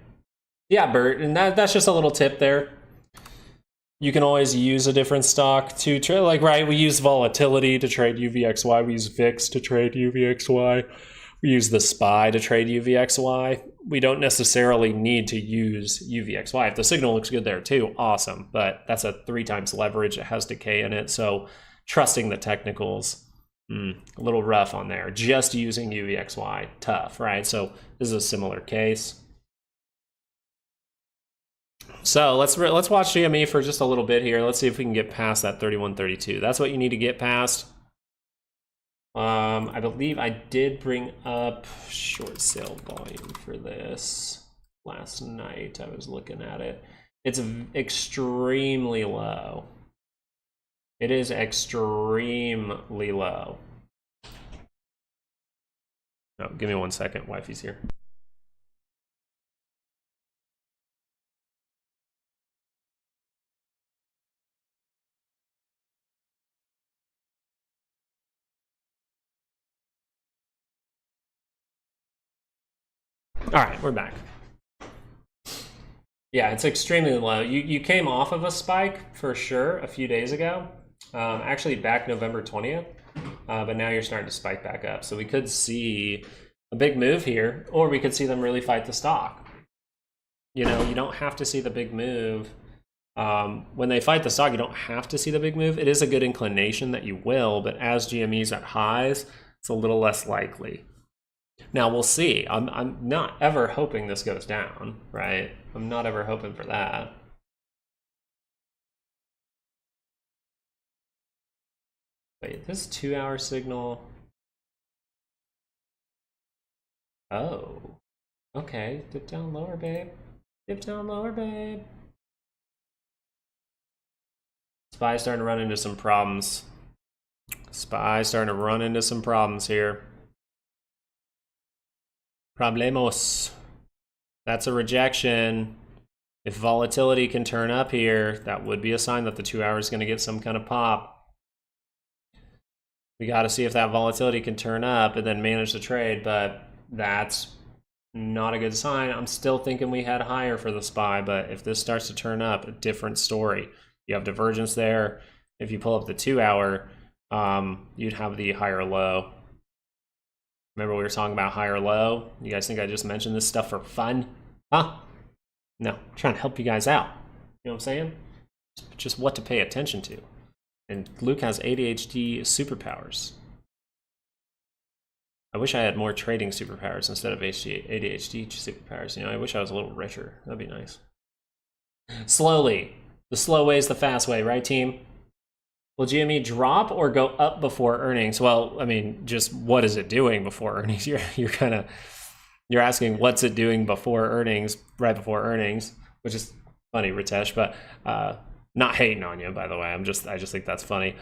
Yeah, Bert, and that's just a little tip there. You can always use a different stock to trade, like, right, we use Volatility to trade UVXY, we use VIX to trade UVXY, we use the SPY to trade UVXY. We don't necessarily need to use UVXY. If the signal looks good there too, awesome. But that's a 3 times leverage. It has decay in it. So trusting the technicals, a little rough on there. Just using UVXY, tough, right? So this is a similar case. So let's watch GME for just a little bit here. Let's see if we can get past that 31.32. That's what you need to get past. I believe I did bring up short sale volume for this last night. I was looking at it. It's extremely low. It is extremely low. Oh, give me 1 second. Wifey's here. All right, we're back. Yeah, it's extremely low. You came off of a spike for sure a few days ago, actually back November 20th, but now you're starting to spike back up. So we could see a big move here, or we could see them really fight the stock. You know, you don't have to see the big move. When they fight the stock, you don't have to see the big move. It is a good inclination that you will, but as GME's at highs, it's a little less likely. Now we'll see. I'm not ever hoping this goes down, right? I'm not ever hoping for that. Wait, this 2-hour signal. Oh, Okay, dip down lower, babe. Dip down lower, babe. SPY starting to run into some problems. SPY starting to run into some problems here. Problemos. That's a rejection. If volatility can turn up here, that would be a sign that the 2 hour is going to get some kind of pop. We got to see if that volatility can turn up and then manage the trade, but that's not a good sign. I'm still thinking we had higher for the SPY, but if this starts to turn up, a different story. You have divergence there. If you pull up the 2 hour, you'd have the higher low. Remember we were talking about higher low? You guys think I just mentioned this stuff for fun? Huh? No, I'm trying to help you guys out. You know what I'm saying? Just what to pay attention to. And Luke has ADHD superpowers. I wish I had more trading superpowers instead of ADHD superpowers. You know, I wish I was a little richer. That'd be nice. Slowly. The slow way is the fast way, right, team? Will GME drop or go up before earnings? Well, I mean, just what is it doing before earnings? You're asking what's it doing before earnings, right before earnings, which is funny, Ritesh, but not hating on you, by the way. I just think that's funny.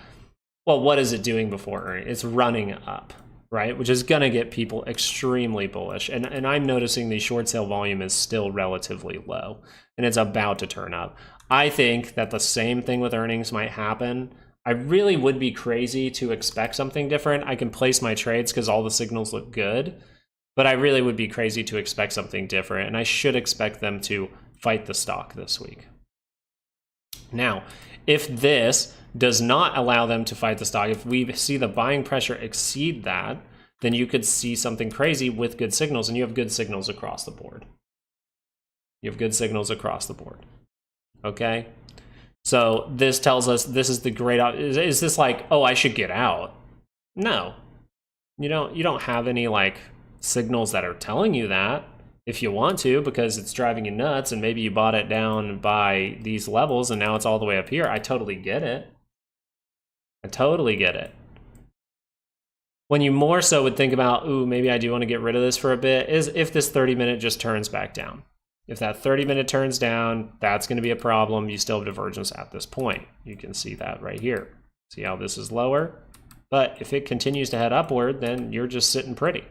Well, what is it doing before earnings? It's running up, right? Which is gonna get people extremely bullish. And I'm noticing the short sale volume is still relatively low, and it's about to turn up. I think that the same thing with earnings might happen. I really would be crazy to expect something different. I can place my trades because all the signals look good, but I really would be crazy to expect something different, and I should expect them to fight the stock this week. Now, if this does not allow them to fight the stock, if we see the buying pressure exceed that, then you could see something crazy with good signals, and you have good signals across the board. You have good signals across the board. Okay? So this tells us this is the great, is this like, oh, I should get out? No. You don't have any like signals that are telling you that. If you want to, because it's driving you nuts and maybe you bought it down by these levels and now it's all the way up here. I totally get it. I totally get it. When you more so would think about, ooh, maybe I do want to get rid of this for a bit, is if this 30-minute just turns back down. If that 30-minute turns down, that's going to be a problem. You still have divergence at this point. You can see that right here. See how this is lower? But if it continues to head upward, then you're just sitting pretty.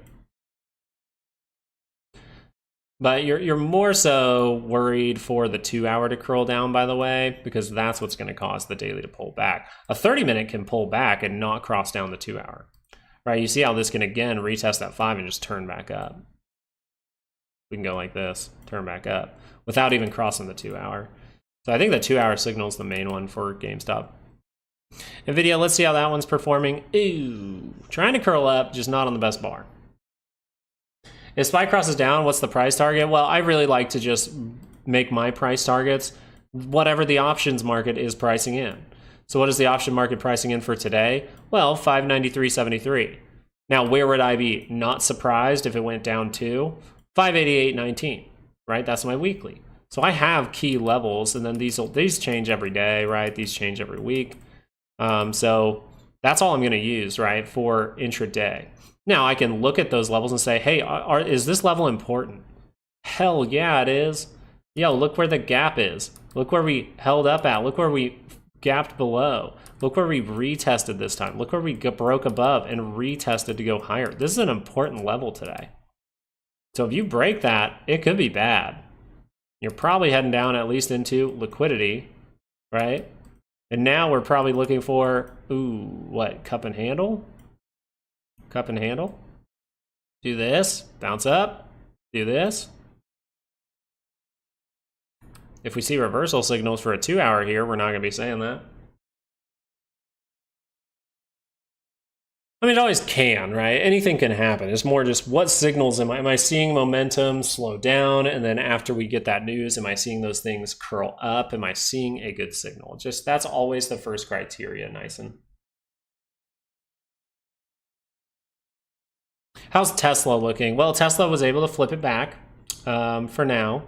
But you're more so worried for the 2 hour to curl down, by the way, because that's what's going to cause the daily to pull back. A 30-minute can pull back and not cross down the 2 hour, right? You see how this can, again, retest that 5 and just turn back up. We can go like this, turn back up, without even crossing the 2 hour. So I think the 2 hour signal is the main one for GameStop. Nvidia, let's see how that one's performing. Ooh, trying to curl up, just not on the best bar. If SPY crosses down, what's the price target? Well, I really like to just make my price targets whatever the options market is pricing in. So what is the option market pricing in for today? Well, 593.73. Now, where would I be not surprised if it went down to 588.19, right? That's my weekly. So I have key levels, and then these change every day, right? These change every week. So that's all I'm going to use, right, for intraday. Now, I can look at those levels and say, hey, is this level important? Hell yeah, it is. Yo, look where the gap is. Look where we held up at. Look where we gapped below. Look where we retested this time. Look where we broke above and retested to go higher. This is an important level today. So if you break that, it could be bad. You're probably heading down at least into liquidity, right? And now we're probably looking for, ooh, what, cup and handle? Cup and handle. Do this, bounce up, do this. If we see reversal signals for a 2 hour here, we're not going to be saying that. I mean, it always can, right? Anything can happen. It's more just what signals am I seeing momentum slow down? And then after we get that news, am I seeing those things curl up? Am I seeing a good signal? Just that's always the first criteria, Nyson. How's Tesla looking? Well, Tesla was able to flip it back for now.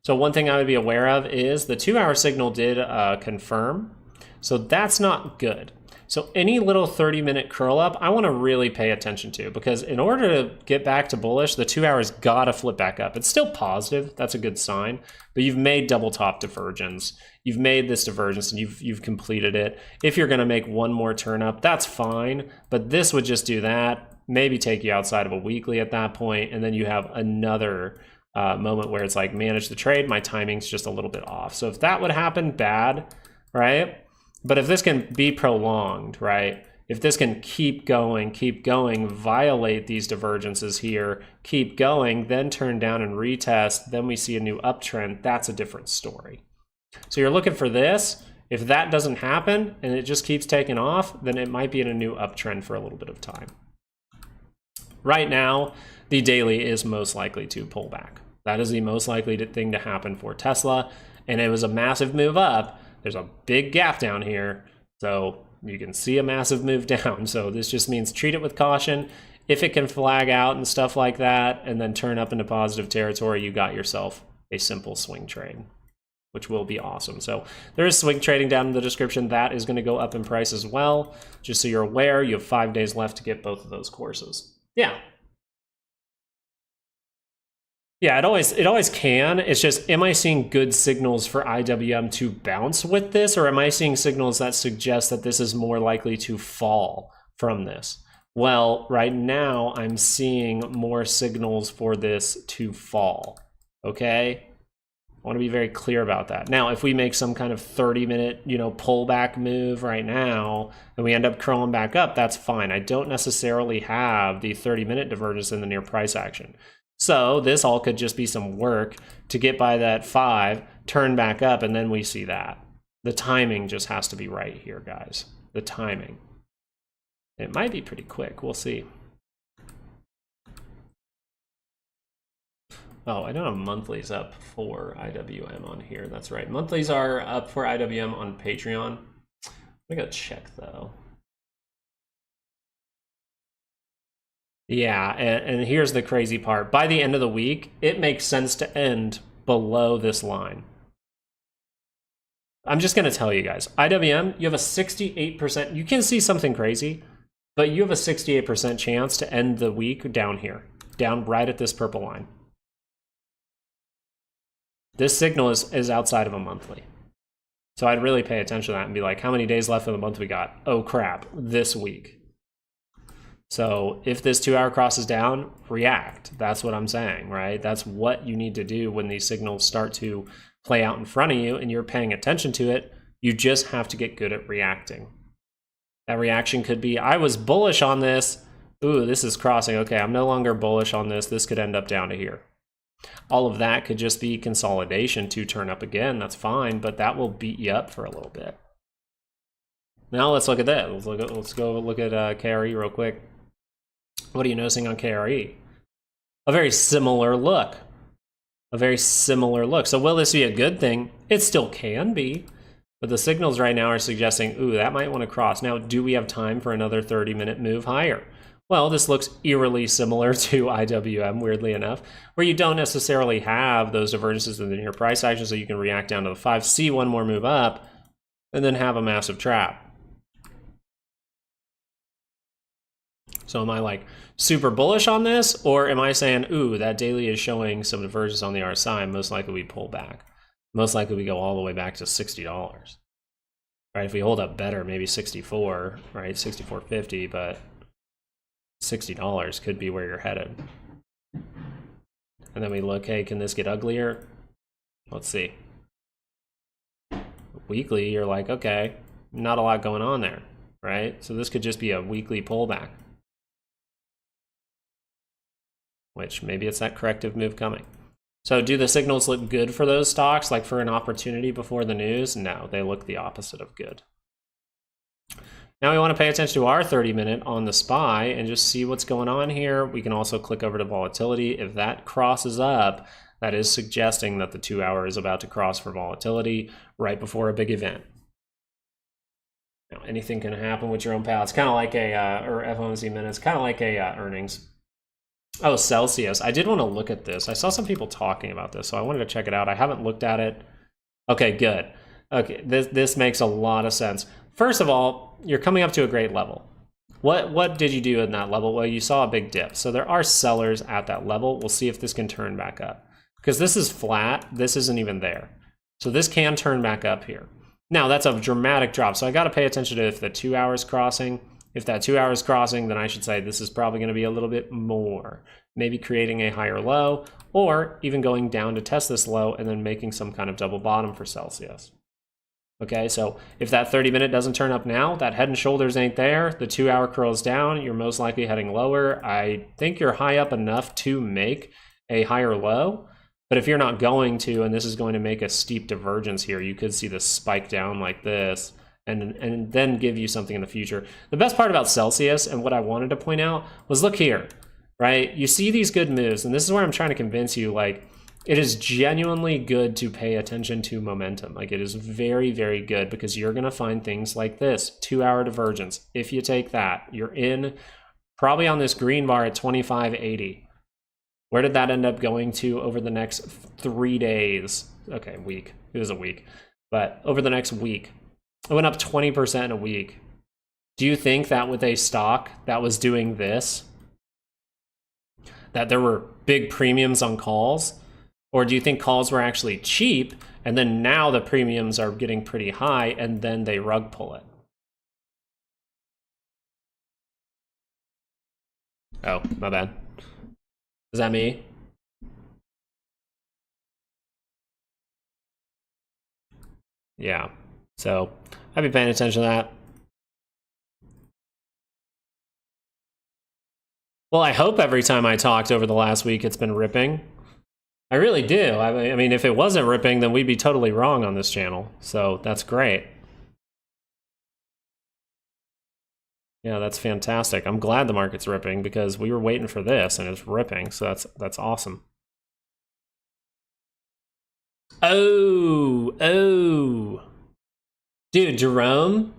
So one thing I would be aware of is the 2 hour signal did confirm. So that's not good. So any little 30-minute curl up, I want to really pay attention to, because in order to get back to bullish, the 2 hours got to flip back up. It's still positive. That's a good sign. But you've made double top divergence. You've made this divergence and you've completed it. If you're going to make one more turn up, that's fine. But this would just do that. Maybe take you outside of a weekly at that point, and then you have another moment where it's like, manage the trade. My timing's just a little bit off. So if that would happen, bad, right? But if this can be prolonged, right? If this can keep going, violate these divergences here, keep going, then turn down and retest, then we see a new uptrend, that's a different story. So you're looking for this. If that doesn't happen and it just keeps taking off, then it might be in a new uptrend for a little bit of time. Right now, the daily is most likely to pull back. That is the most likely thing to happen for Tesla. And it was a massive move up. There's a big gap down here, so you can see a massive move down. So this just means treat it with caution. If it can flag out and stuff like that and then turn up into positive territory, you got yourself a simple swing trade, which will be awesome. So there is swing trading down in the description. That is going to go up in price as well. Just so you're aware, you have 5 days left to get both of those courses. Yeah. Yeah, it always can. It's just, am I seeing good signals for IWM to bounce with this, or am I seeing signals that suggest that this is more likely to fall from this? Well, right now I'm seeing more signals for this to fall, okay? I want to be very clear about that. Now, if we make some kind of 30-minute, pullback move right now, and we end up curling back up, that's fine. I don't necessarily have the 30-minute divergence in the near price action. So this all could just be some work to get by that 5, turn back up, and then we see that. The timing just has to be right here, guys. The timing. It might be pretty quick. We'll see. Oh, I don't have monthlies up for IWM on here. That's right. Monthlies are up for IWM on Patreon. I gotta check, though. Yeah, and here's the crazy part. By the end of the week, it makes sense to end below this line. I'm just going to tell you guys. IWM, you have a 68%. You can see something crazy, but you have a 68% chance to end the week down here. Down right at this purple line. This signal is outside of a monthly. So I'd really pay attention to that and be like, how many days left of the month we got? Oh, crap, this week. So if this 2 hour crosses down, react. That's what I'm saying, right? That's what you need to do when these signals start to play out in front of you and you're paying attention to it. You just have to get good at reacting. That reaction could be, I was bullish on this. Ooh, this is crossing. Okay, I'm no longer bullish on this. This could end up down to here. All of that could just be consolidation to turn up again. That's fine, but that will beat you up for a little bit. Now let's look at that. Let's go look at KRE real quick. What are you noticing on KRE? A very similar look. A very similar look. So will this be a good thing? It still can be. But the signals right now are suggesting, ooh, that might want to cross. Now, do we have time for another 30-minute move higher? Well, this looks eerily similar to IWM, weirdly enough, where you don't necessarily have those divergences in the near price action, so you can react down to the 5, see one more move up, and then have a massive trap. So am I like super bullish on this, or am I saying, ooh, that daily is showing some divergence on the RSI, most likely we pull back. Most likely we go all the way back to $60. Right? If we hold up better, maybe 64, right? 64.50, but $60 could be where you're headed. And then we look, hey, can this get uglier? Let's see. Weekly, you're like, okay, not a lot going on there, right? So this could just be a weekly pullback. Which maybe it's that corrective move coming. So do the signals look good for those stocks, like for an opportunity before the news? No, they look the opposite of good. Now we want to pay attention to our 30-minute on the SPY and just see what's going on here. We can also click over to volatility. If that crosses up, that is suggesting that the 2 hour is about to cross for volatility right before a big event. Now, anything can happen with your own pal. It's kind of like a, or FOMC minutes, kind of like a earnings. Oh, Celsius. I did want to look at this. I saw some people talking about this, so I wanted to check it out. I haven't looked at it. Okay, good. Okay, this makes a lot of sense. First of all, you're coming up to a great level. What did you do in that level? Well, you saw a big dip. So there are sellers at that level. We'll see if this can turn back up. Because this is flat, this isn't even there. So this can turn back up here. Now that's a dramatic drop. So I gotta pay attention to if the 2 hours crossing. If that 2 hours crossing, then I should say this is probably gonna be a little bit more. Maybe creating a higher low, or even going down to test this low and then making some kind of double bottom for Celsius. Okay, so if that 30-minute doesn't turn up now, that head and shoulders ain't there, the 2 hour curls down, you're most likely heading lower. I think you're high up enough to make a higher low, but if you're not going to, and this is going to make a steep divergence here, you could see this spike down like this and then give you something in the future. The best part about Celsius, and what I wanted to point out, was look here, right? You see these good moves, and this is where I'm trying to convince you, like, it is genuinely good to pay attention to momentum. Like, it is very, very good, because you're going to find things like this 2 hour divergence. If you take that, you're in probably on this green bar at 25.80. Where did that end up going to over the next 3 days? Okay, week. It was a week. But over the next week, it went up 20% in a week. Do you think that with a stock that was doing this, that there were big premiums on calls? Or do you think calls were actually cheap, and then now the premiums are getting pretty high, and then they rug pull it? Oh, my bad. Is that me? Yeah, so I'd be paying attention to that. Well, I hope every time I talked over the last week it's been ripping. I really do. I mean, if it wasn't ripping, then we'd be totally wrong on this channel. So that's great. Yeah, that's fantastic. I'm glad the market's ripping, because we were waiting for this and it's ripping. So that's awesome. Oh. Dude, Jerome?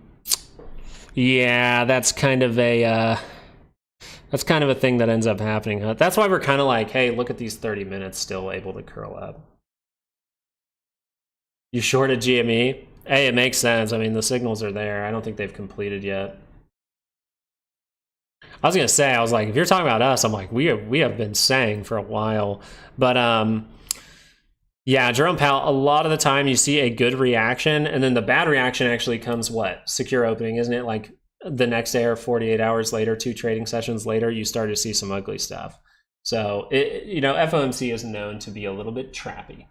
Yeah, that's kind of a thing that ends up happening. Huh? That's why we're kind of like, hey, look at these 30 minutes still able to curl up. You shorted GME? Hey, it makes sense. I mean, the signals are there. I don't think they've completed yet. I was gonna say, I was like, if you're talking about us, I'm like, we have been saying for a while. But yeah, Jerome Powell, a lot of the time you see a good reaction, and then the bad reaction actually comes what? Secure opening, isn't it? Like the next day or 48 hours later, 2 trading sessions later, you start to see some ugly stuff. So, you know, FOMC is known to be a little bit trappy.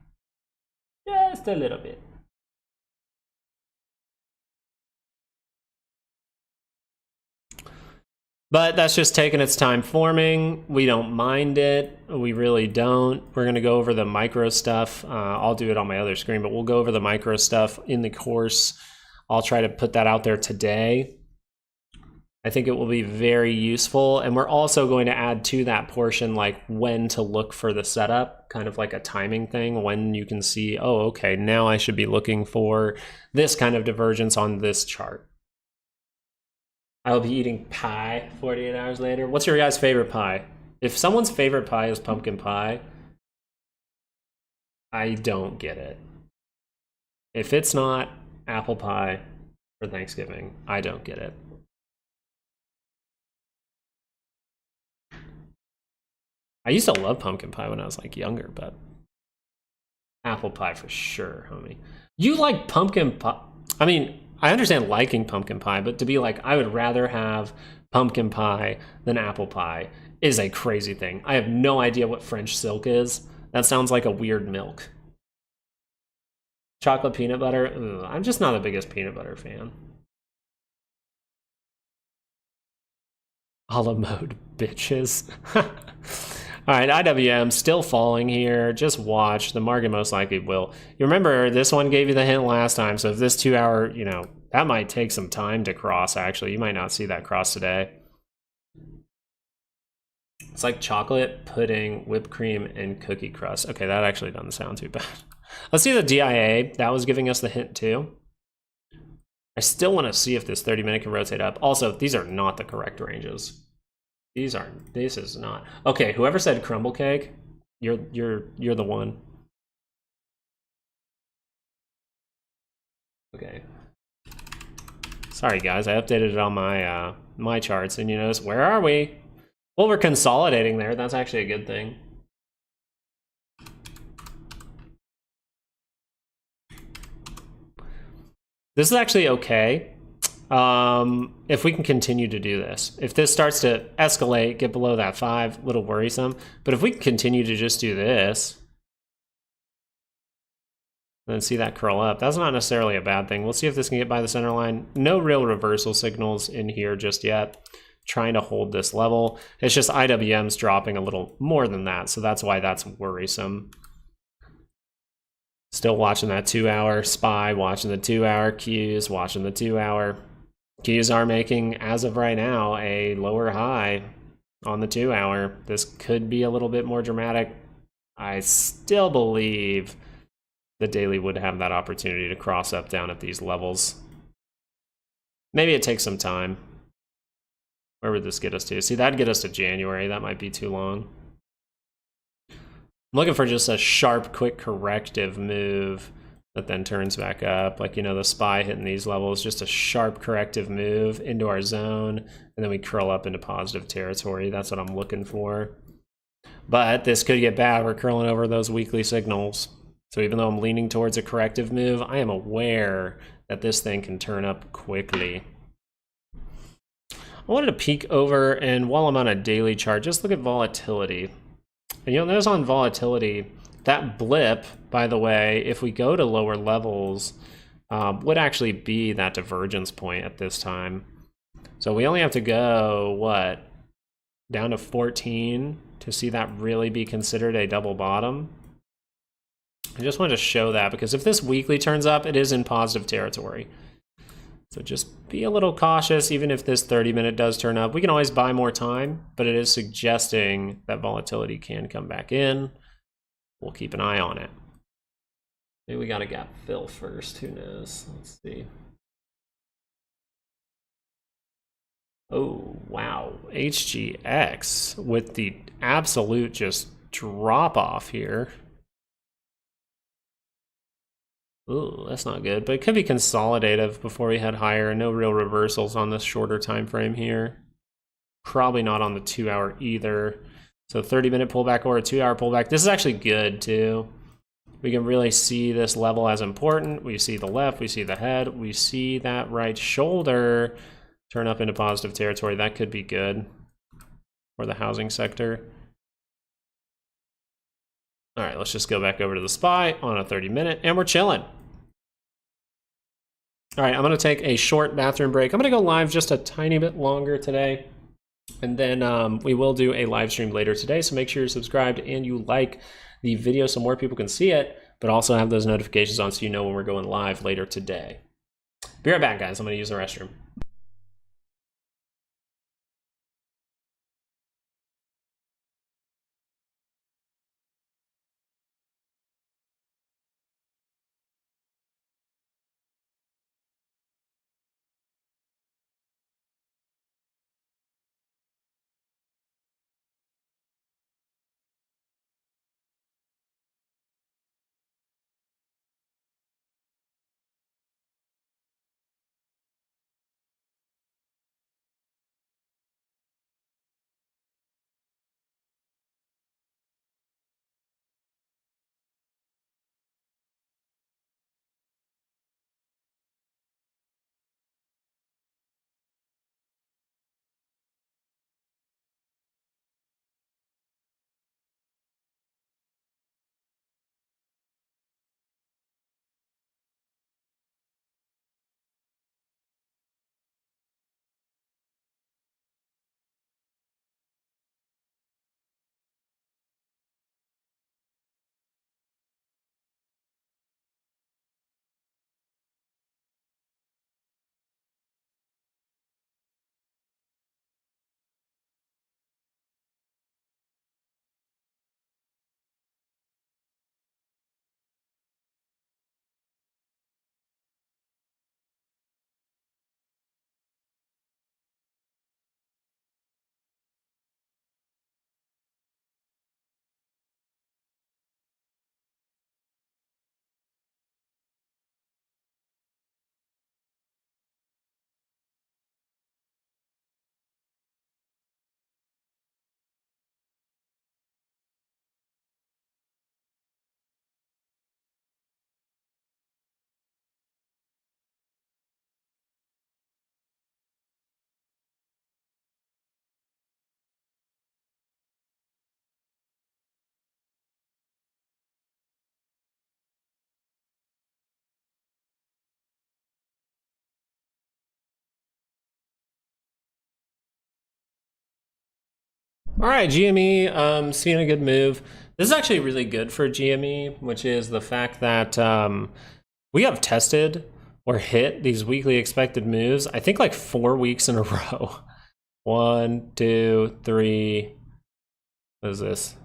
Just a little bit. But that's just taking its time forming. We don't mind it. We really don't. We're going to go over the micro stuff. I'll do it on my other screen, but we'll go over the micro stuff in the course. I'll try to put that out there today. I think it will be very useful. And we're also going to add to that portion, like when to look for the setup, kind of like a timing thing, when you can see, oh, okay, now I should be looking for this kind of divergence on this chart. I'll be eating pie 48 hours later. What's your guys' favorite pie? If someone's favorite pie is pumpkin pie, I don't get it. If it's not apple pie for Thanksgiving, I don't get it. I used to love pumpkin pie when I was like younger, but apple pie for sure, homie. You like pumpkin pie? I mean, I understand liking pumpkin pie, but to be like, I would rather have pumpkin pie than apple pie is a crazy thing. I have no idea what French silk is. That sounds like a weird milk. Chocolate peanut butter? Ugh, I'm just not the biggest peanut butter fan. A la mode, bitches. All right, IWM still falling here. Just watch. The market most likely will. You remember, this one gave you the hint last time, so if this 2 hour, you know, that might take some time to cross, actually. You might not see that cross today. It's like chocolate, pudding, whipped cream, and cookie crust. Okay, that actually doesn't sound too bad. Let's see the DIA. That was giving us the hint too. I still want to see if this 30-minute can rotate up. Also, these are not the correct ranges. These aren't. This is not. Okay, whoever said crumble cake, you're the one. Sorry guys, I updated it on my my charts, and you notice, where are we? Well, we're consolidating there. That's actually a good thing. This is actually okay. If we can continue to do this. If this starts to escalate, get below that 5, a little worrisome. But if we can continue to just do this, then see that curl up, that's not necessarily a bad thing. We'll see if this can get by the center line. No real reversal signals in here just yet. Trying to hold this level. It's just IWM's dropping a little more than that, so that's why that's worrisome. Still watching that 2-hour SPY, watching the 2-hour Qs, watching the 2-hour. Qs are making, as of right now, a lower high on the 2-hour. This could be a little bit more dramatic. I still believe the daily would have that opportunity to cross up down at these levels. Maybe it takes some time. Where would this get us to? See, that'd get us to January. That might be too long. I'm looking for just a sharp, quick corrective move that then turns back up. Like, you know, the SPY hitting these levels, just a sharp corrective move into our zone, and then we curl up into positive territory. That's what I'm looking for. But this could get bad. We're curling over those weekly signals. So even though I'm leaning towards a corrective move, I am aware that this thing can turn up quickly. I wanted to peek over, and while I'm on a daily chart, just look at volatility. And you'll notice on volatility, that blip, by the way, if we go to lower levels, would actually be that divergence point at this time. So we only have to go, what, down to 14 to see that really be considered a double bottom. I just wanted to show that, because if this weekly turns up, it is in positive territory. So just be a little cautious, even if this 30-minute does turn up. We can always buy more time, but it is suggesting that volatility can come back in. We'll keep an eye on it. Maybe we got a gap fill first, who knows? Let's see. Oh, wow. HGX with the absolute just drop off here. Ooh, that's not good, but it could be consolidative before we head higher. No real reversals on this shorter time frame here. Probably not on the 2-hour either. So 30-minute pullback or a 2-hour pullback. This is actually good too. We can really see this level as important. We see the left, we see the head, we see that right shoulder turn up into positive territory. That could be good for the housing sector. All right, let's just go back over to the SPY on a 30-minute, and we're chilling. All right, I'm gonna take a short bathroom break. I'm gonna go live just a tiny bit longer today, and then we will do a live stream later today, so make sure you're subscribed and you like the video so more people can see it, but also have those notifications on so you know when we're going live later today. Be right back, guys. I'm gonna use the restroom. All right, GME, seeing a good move. This is actually really good for GME, which is the fact that we have tested or hit these weekly expected moves, I think like 4 weeks in a row. 1, 2, 3. What is this?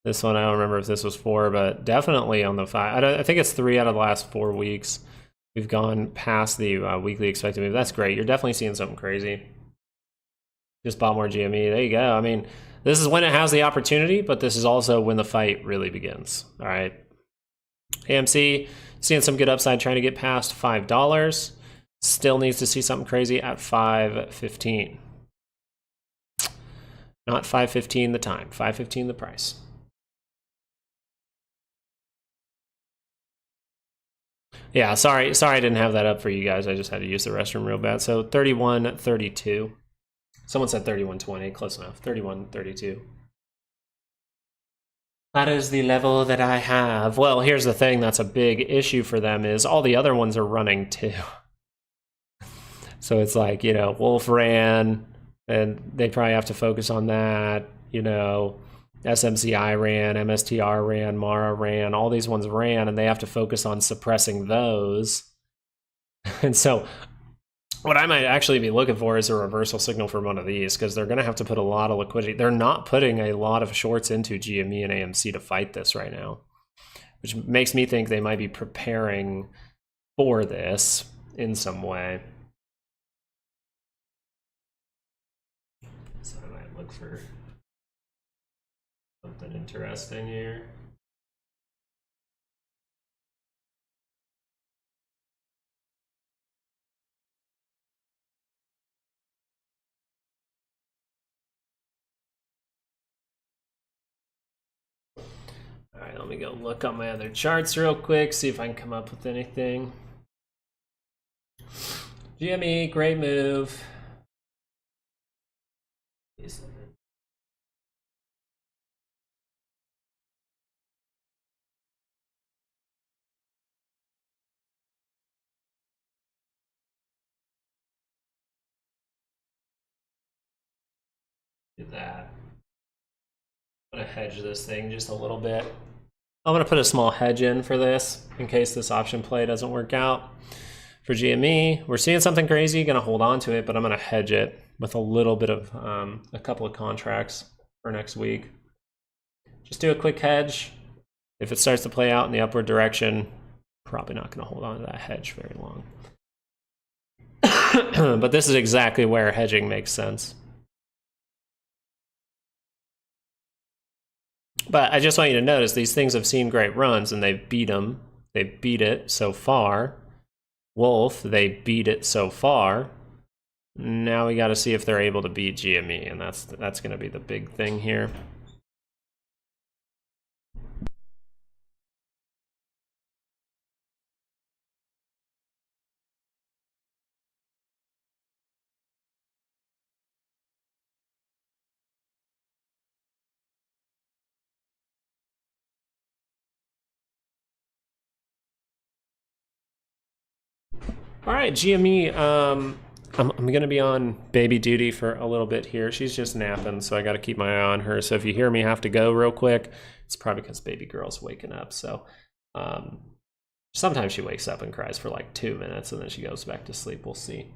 This one, I don't remember if this was 4, but definitely on the 5. I think it's 3 out of the last 4 weeks. We've gone past the weekly expected move. That's great. You're definitely seeing something crazy. Just bought more GME. There you go. I mean, this is when it has the opportunity, but this is also when the fight really begins. All right. AMC, seeing some good upside, trying to get past $5. Still needs to see something crazy at $5.15. Not $5.15 the time, $5.15 the price. Yeah, sorry I didn't have that up for you guys. I just had to use the restroom real bad. So 31.32. Someone said 31.20, close enough. 31.32. That is the level that I have. Well, here's the thing that's a big issue for them is all the other ones are running too. So it's like, you know, Wolf ran, and they probably have to focus on that. You know, SMCI ran, MSTR ran, Mara ran, all these ones ran, and they have to focus on suppressing those. And so what I might actually be looking for is a reversal signal from one of these, because they're going to have to put a lot of liquidity. They're not putting a lot of shorts into GME and AMC to fight this right now, which makes me think they might be preparing for this in some way. So I might look for something interesting here. All right, let me go look on my other charts real quick, see if I can come up with anything. GME, great move. Do that. I'm gonna hedge this thing just a little bit. I'm gonna put a small hedge in for this in case this option play doesn't work out. For GME, we're seeing something crazy, gonna hold on to it, but I'm gonna hedge it with a little bit of a couple of contracts for next week. Just do a quick hedge. If it starts to play out in the upward direction, probably not gonna hold on to that hedge very long. But this is exactly where hedging makes sense. But I just want you to notice these things have seen great runs and they've beat them. They beat it so far. Wolf, they beat it so far. Now we got to see if they're able to beat GME, and that's going to be the big thing here. All right, GME, I'm going to be on baby duty for a little bit here. She's just napping, so I got to keep my eye on her. So if you hear me have to go real quick, it's probably because baby girl's waking up. So sometimes she wakes up and cries for like 2 minutes, and then she goes back to sleep. We'll see.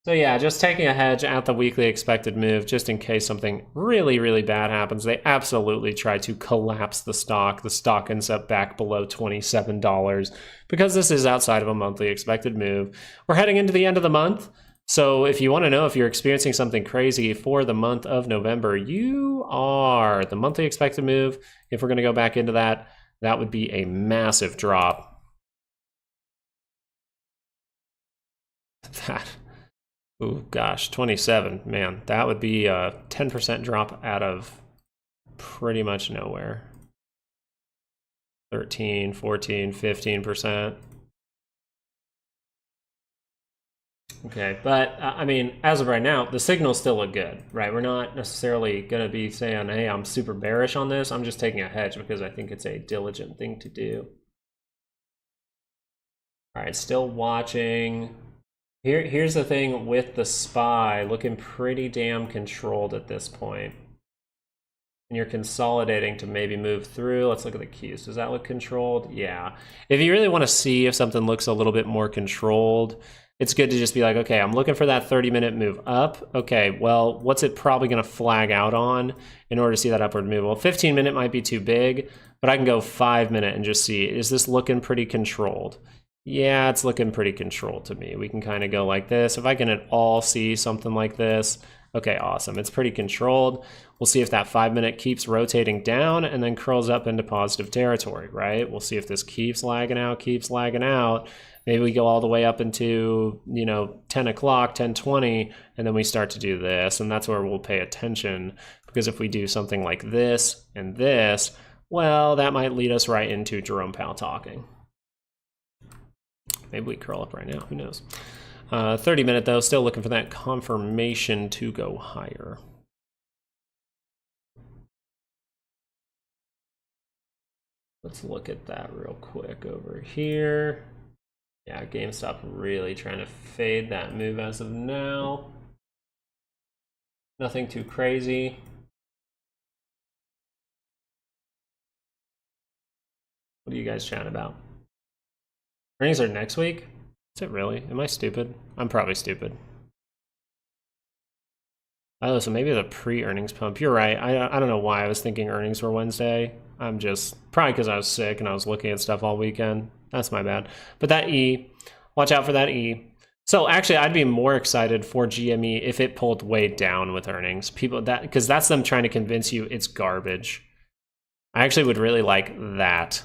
So yeah, just taking a hedge at the weekly expected move, just in case something really, really bad happens. They absolutely try to collapse the stock. The stock ends up back below $27 because this is outside of a monthly expected move. We're heading into the end of the month. So if you want to know if you're experiencing something crazy for the month of November, you are. The monthly expected move, if we're going to go back into that, that would be a massive drop. That. Oh gosh, 27, man, that would be a 10% drop out of pretty much nowhere. 13, 14, 15%. Okay, but I mean, as of right now, the signals still look good, right? We're not necessarily going to be saying, hey, I'm super bearish on this. I'm just taking a hedge because I think it's a diligent thing to do. All right, still watching. Here's the thing with the SPY, looking pretty damn controlled at this point. And you're consolidating to maybe move through. Let's look at the Qs. Does that look controlled? Yeah. If you really want to see if something looks a little bit more controlled, it's good to just be like, okay, I'm looking for that 30-minute move up. Okay, well, what's it probably going to flag out on in order to see that upward move? Well, 15-minute might be too big, but I can go 5-minute and just see, is this looking pretty controlled? Yeah, it's looking pretty controlled to me. We can kind of go like this. If I can at all see something like this, okay, awesome. It's pretty controlled. We'll see if that 5-minute keeps rotating down and then curls up into positive territory, right? We'll see if this keeps lagging out. Maybe we go all the way up into, 10 o'clock, 10:20, and then we start to do this. And that's where we'll pay attention, because if we do something like this and this, well, that might lead us right into Jerome Powell talking. Maybe we curl up right now, who knows? 30-minute though, still looking for that confirmation to go higher. Let's look at that real quick over here. Yeah, GameStop really trying to fade that move as of now. Nothing too crazy. What are you guys chatting about? Earnings are next week? Is it really? Am I stupid? I'm probably stupid. Oh, so maybe the pre-earnings pump. You're right. I don't know why I was thinking earnings were Wednesday. I'm just, probably because I was sick and I was looking at stuff all weekend. That's my bad. But that E, watch out for that E. So actually, I'd be more excited for GME if it pulled way down with earnings. Because that's them trying to convince you it's garbage. I actually would really like that.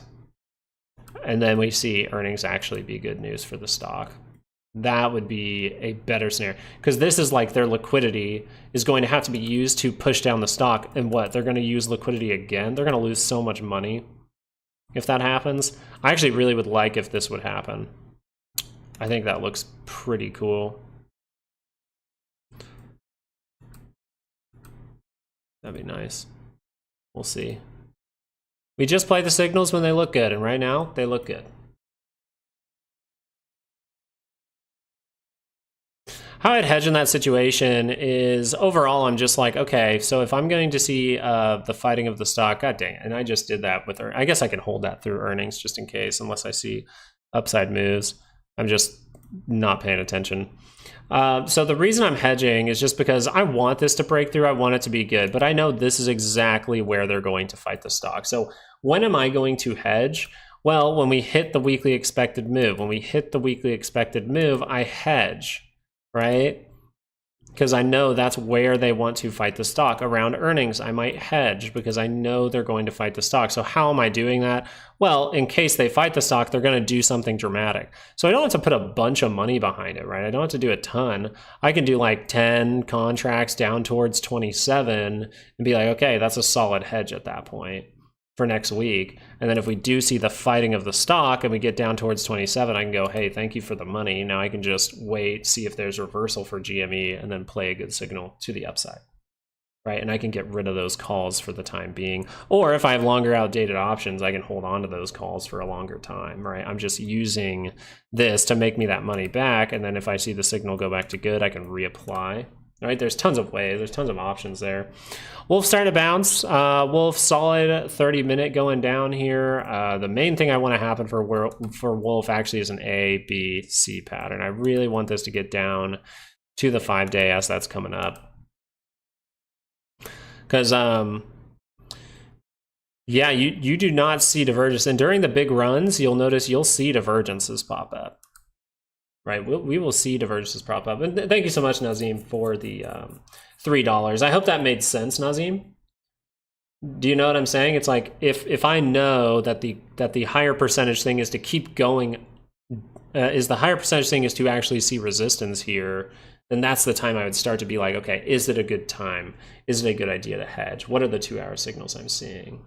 And then we see earnings actually be good news for the stock. That would be a better scenario, because this is like their liquidity is going to have to be used to push down the stock. And what, they're going to use liquidity again? They're going to lose so much money if that happens. I actually really would like if this would happen. I think that looks pretty cool. That'd be nice. We'll see. We just play the signals when they look good, and right now they look good. How I'd hedge in that situation is overall I'm just like, okay, so if I'm going to see the fighting of the stock, god dang it, and I just did that with I guess I can hold that through earnings just in case, unless I see upside moves. I'm just not paying attention. So the reason I'm hedging is just because I want this to break through. I want it to be good, but I know this is exactly where they're going to fight the stock. So when am I going to hedge? Well, when we hit the weekly expected move. When we hit the weekly expected move, I hedge, right? Because I know that's where they want to fight the stock. Around earnings, I might hedge because I know they're going to fight the stock. So how am I doing that? Well, in case they fight the stock, they're going to do something dramatic. So I don't have to put a bunch of money behind it, right? I don't have to do a ton. I can do like 10 contracts down towards 27 and be like, okay, that's a solid hedge at that point for next week. And then if we do see the fighting of the stock and we get down towards 27, I can go, hey, thank you for the money. Now I can just wait, see if there's reversal for GME, and then play a good signal to the upside, right? And I can get rid of those calls for the time being. Or if I have longer outdated options, I can hold on to those calls for a longer time, right? I'm just using this to make me that money back. And then if I see the signal go back to good, I can reapply. Right, there's tons of ways, there's tons of options there. Wolf starting to bounce. Wolf solid 30-minute going down here. The main thing I want to happen for Wolf actually is an A, B, C pattern. I really want this to get down to the 5-day as that's coming up. Because, yeah, you do not see divergence. And during the big runs, you'll notice you'll see divergences pop up. Right, we will see divergences pop up. And thank you so much, Nazim, for the $3. I hope that made sense, Nazim. Do you know what I'm saying? It's like if I know that the higher percentage thing is to keep going, the higher percentage thing is to actually see resistance here, then that's the time I would start to be like, okay, is it a good time? Is it a good idea to hedge? What are the 2-hour signals I'm seeing?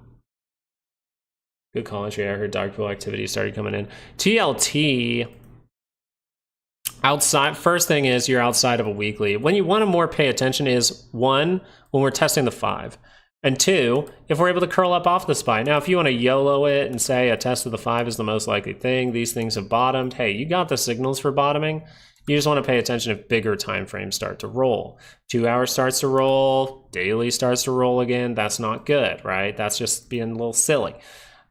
Good call entry. I heard dark pool activity started coming in. TLT. Outside, first thing is you're outside of a weekly. When you want to more pay attention is 1, when we're testing the 5, and 2, if we're able to curl up off the SPY. Now, if you want to YOLO it and say a test of the 5 is the most likely thing, these things have bottomed, hey, you got the signals for bottoming. You just want to pay attention if bigger time frames start to roll. 2 hours starts to roll, daily starts to roll again. That's not good, right? That's just being a little silly.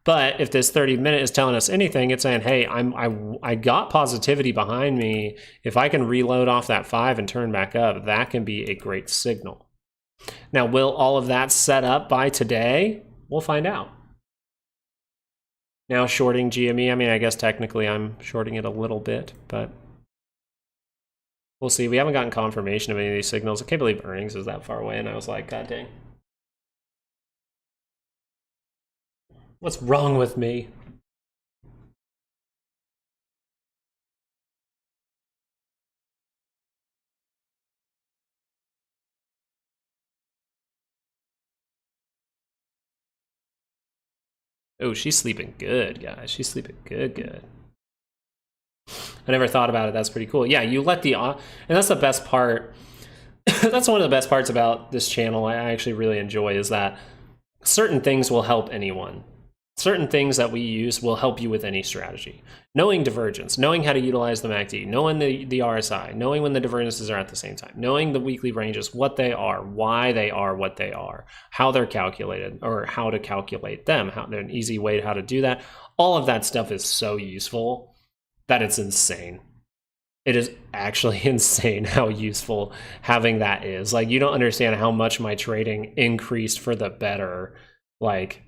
But if this 30-minute is telling us anything, it's saying, hey, I got positivity behind me. If I can reload off that 5 and turn back up, that can be a great signal. Now, will all of that set up by today? We'll find out. Now shorting GME, I mean, I guess technically I'm shorting it a little bit, but we'll see. We haven't gotten confirmation of any of these signals. I can't believe earnings is that far away, and I was like, God dang. What's wrong with me? Oh, she's sleeping good, guys. She's sleeping good. I never thought about it. That's pretty cool. Yeah, you let the, and that's the best part. That's one of the best parts about this channel I actually really enjoy, is that certain things will help anyone. Certain things that we use will help you with any strategy. Knowing divergence, knowing how to utilize the MACD, knowing the RSI, knowing when the divergences are at the same time, knowing the weekly ranges, what they are, why they are what they are, how they're calculated, or how to calculate them, how they're an easy way how to do that. All of that stuff is so useful that it's insane. It is actually insane how useful having that is. Like, you don't understand how much my trading increased for the better, like,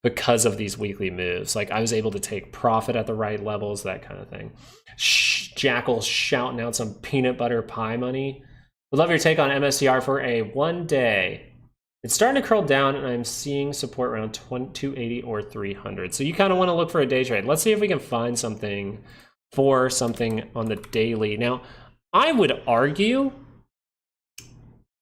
because of these weekly moves. Like, I was able to take profit at the right levels, that kind of thing. Jackal's shouting out some peanut butter pie money. Would love your take on MSTR for a 1 day. It's starting to curl down, and I'm seeing support around 280 or 300. So you kind of want to look for a day trade. Let's see if we can find something for something on the daily. Now, I would argue,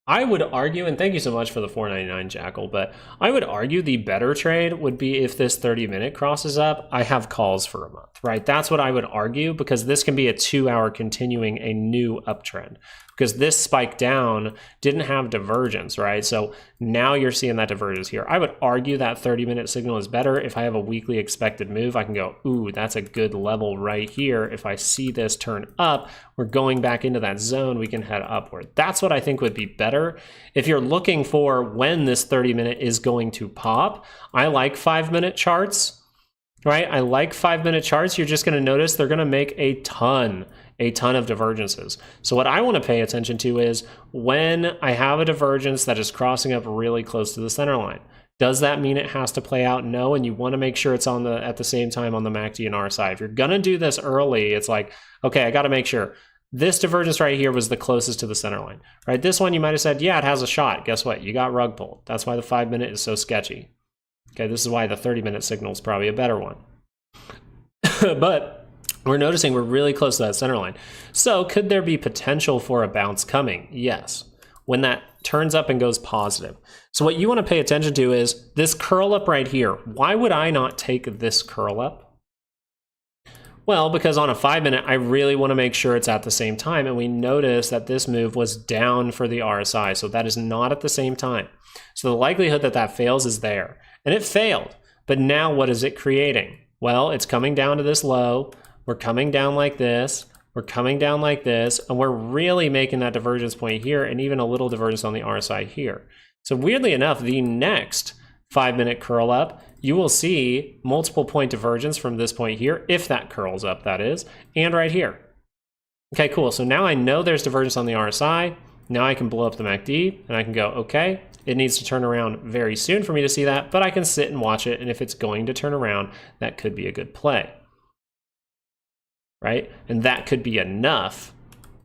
and thank you so much for the $4.99 Jackal, but I would argue the better trade would be if this 30-minute crosses up, I have calls for a month, right? That's what I would argue, because this can be a 2-hour continuing a new uptrend, because this spike down didn't have divergence, right? So now you're seeing that divergence here. I would argue that 30-minute signal is better. If I have a weekly expected move, I can go, ooh, that's a good level right here. If I see this turn up, we're going back into that zone, we can head upward. That's what I think would be better. If you're looking for when this 30-minute is going to pop, I like 5-minute charts, right? I like 5-minute charts. You're just going to notice they're going to make a ton of divergences. So what I want to pay attention to is when I have a divergence that is crossing up really close to the center line. Does that mean it has to play out? No, and you want to make sure it's on the at the same time on the MACD and RSI. If you're going to do this early, it's like, okay, I got to make sure this divergence right here was the closest to the center line, right? This one you might have said, yeah, it has a shot. Guess what? You got rug pulled. That's why the 5-minute is so sketchy. Okay, this is why the 30-minute signal is probably a better one. But we're noticing we're really close to that center line. So could there be potential for a bounce coming? Yes, when that turns up and goes positive. So what you want to pay attention to is this curl up right here. Why would I not take this curl up? Well, because on a 5-minute, I really want to make sure it's at the same time. And we notice that this move was down for the RSI. So that is not at the same time. So the likelihood that that fails is there. And it failed. But now what is it creating? Well, it's coming down to this low. We're coming down like this. We're coming down like this. And we're really making that divergence point here, and even a little divergence on the RSI here. So weirdly enough, the next 5-minute curl up, you will see multiple point divergence from this point here, if that curls up, that is, and right here. Okay, cool. So now I know there's divergence on the RSI. Now I can blow up the MACD, and I can go, okay, it needs to turn around very soon for me to see that, but I can sit and watch it, and if it's going to turn around, that could be a good play, right? And that could be enough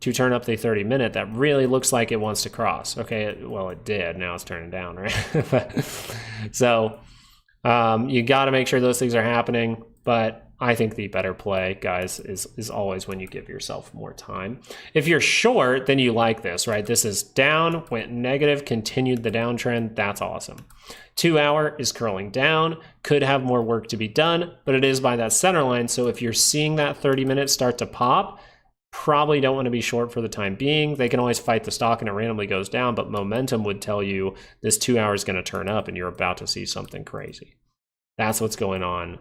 to turn up the 30-minute that really looks like it wants to cross. Okay, well, it did. Now it's turning down, right? So you got to make sure those things are happening, but I think the better play, guys, is always when you give yourself more time. If you're short, then you like this, right? This is down, went negative, continued the downtrend. That's awesome. 2-hour is curling down, could have more work to be done, but it is by that center line. So if you're seeing that 30-minute start to pop, probably don't want to be short for the time being. They can always fight the stock and it randomly goes down, but momentum would tell you this 2 hour is going to turn up and you're about to see something crazy. That's what's going on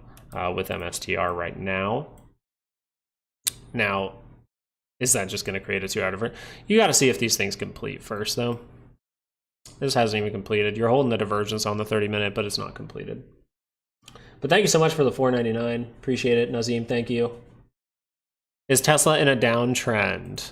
with MSTR right now. Now, Is that just going to create a 2 hour divergence? You got to see if these things complete first, though. This hasn't even completed. You're holding the divergence on the 30-minute, but it's not completed. But thank you so much for the $4.99. Appreciate it, Nazim. Thank you. Is Tesla in a downtrend?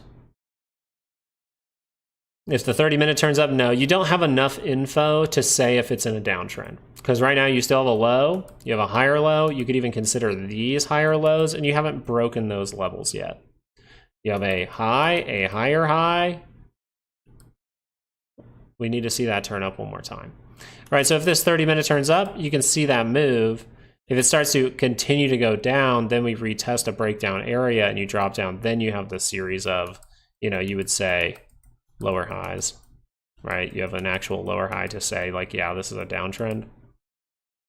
If the 30-minute turns up, no. You don't have enough info to say if it's in a downtrend. Because right now you still have a low, you have a higher low, you could even consider these higher lows, and you haven't broken those levels yet. You have a high, a higher high. We need to see that turn up one more time. All right, so if this 30-minute turns up, you can see that move. If it starts to continue to go down, then we retest a breakdown area and you drop down. Then you have the series of, you know, you would say lower highs, right? You have an actual lower high to say like, yeah, this is a downtrend.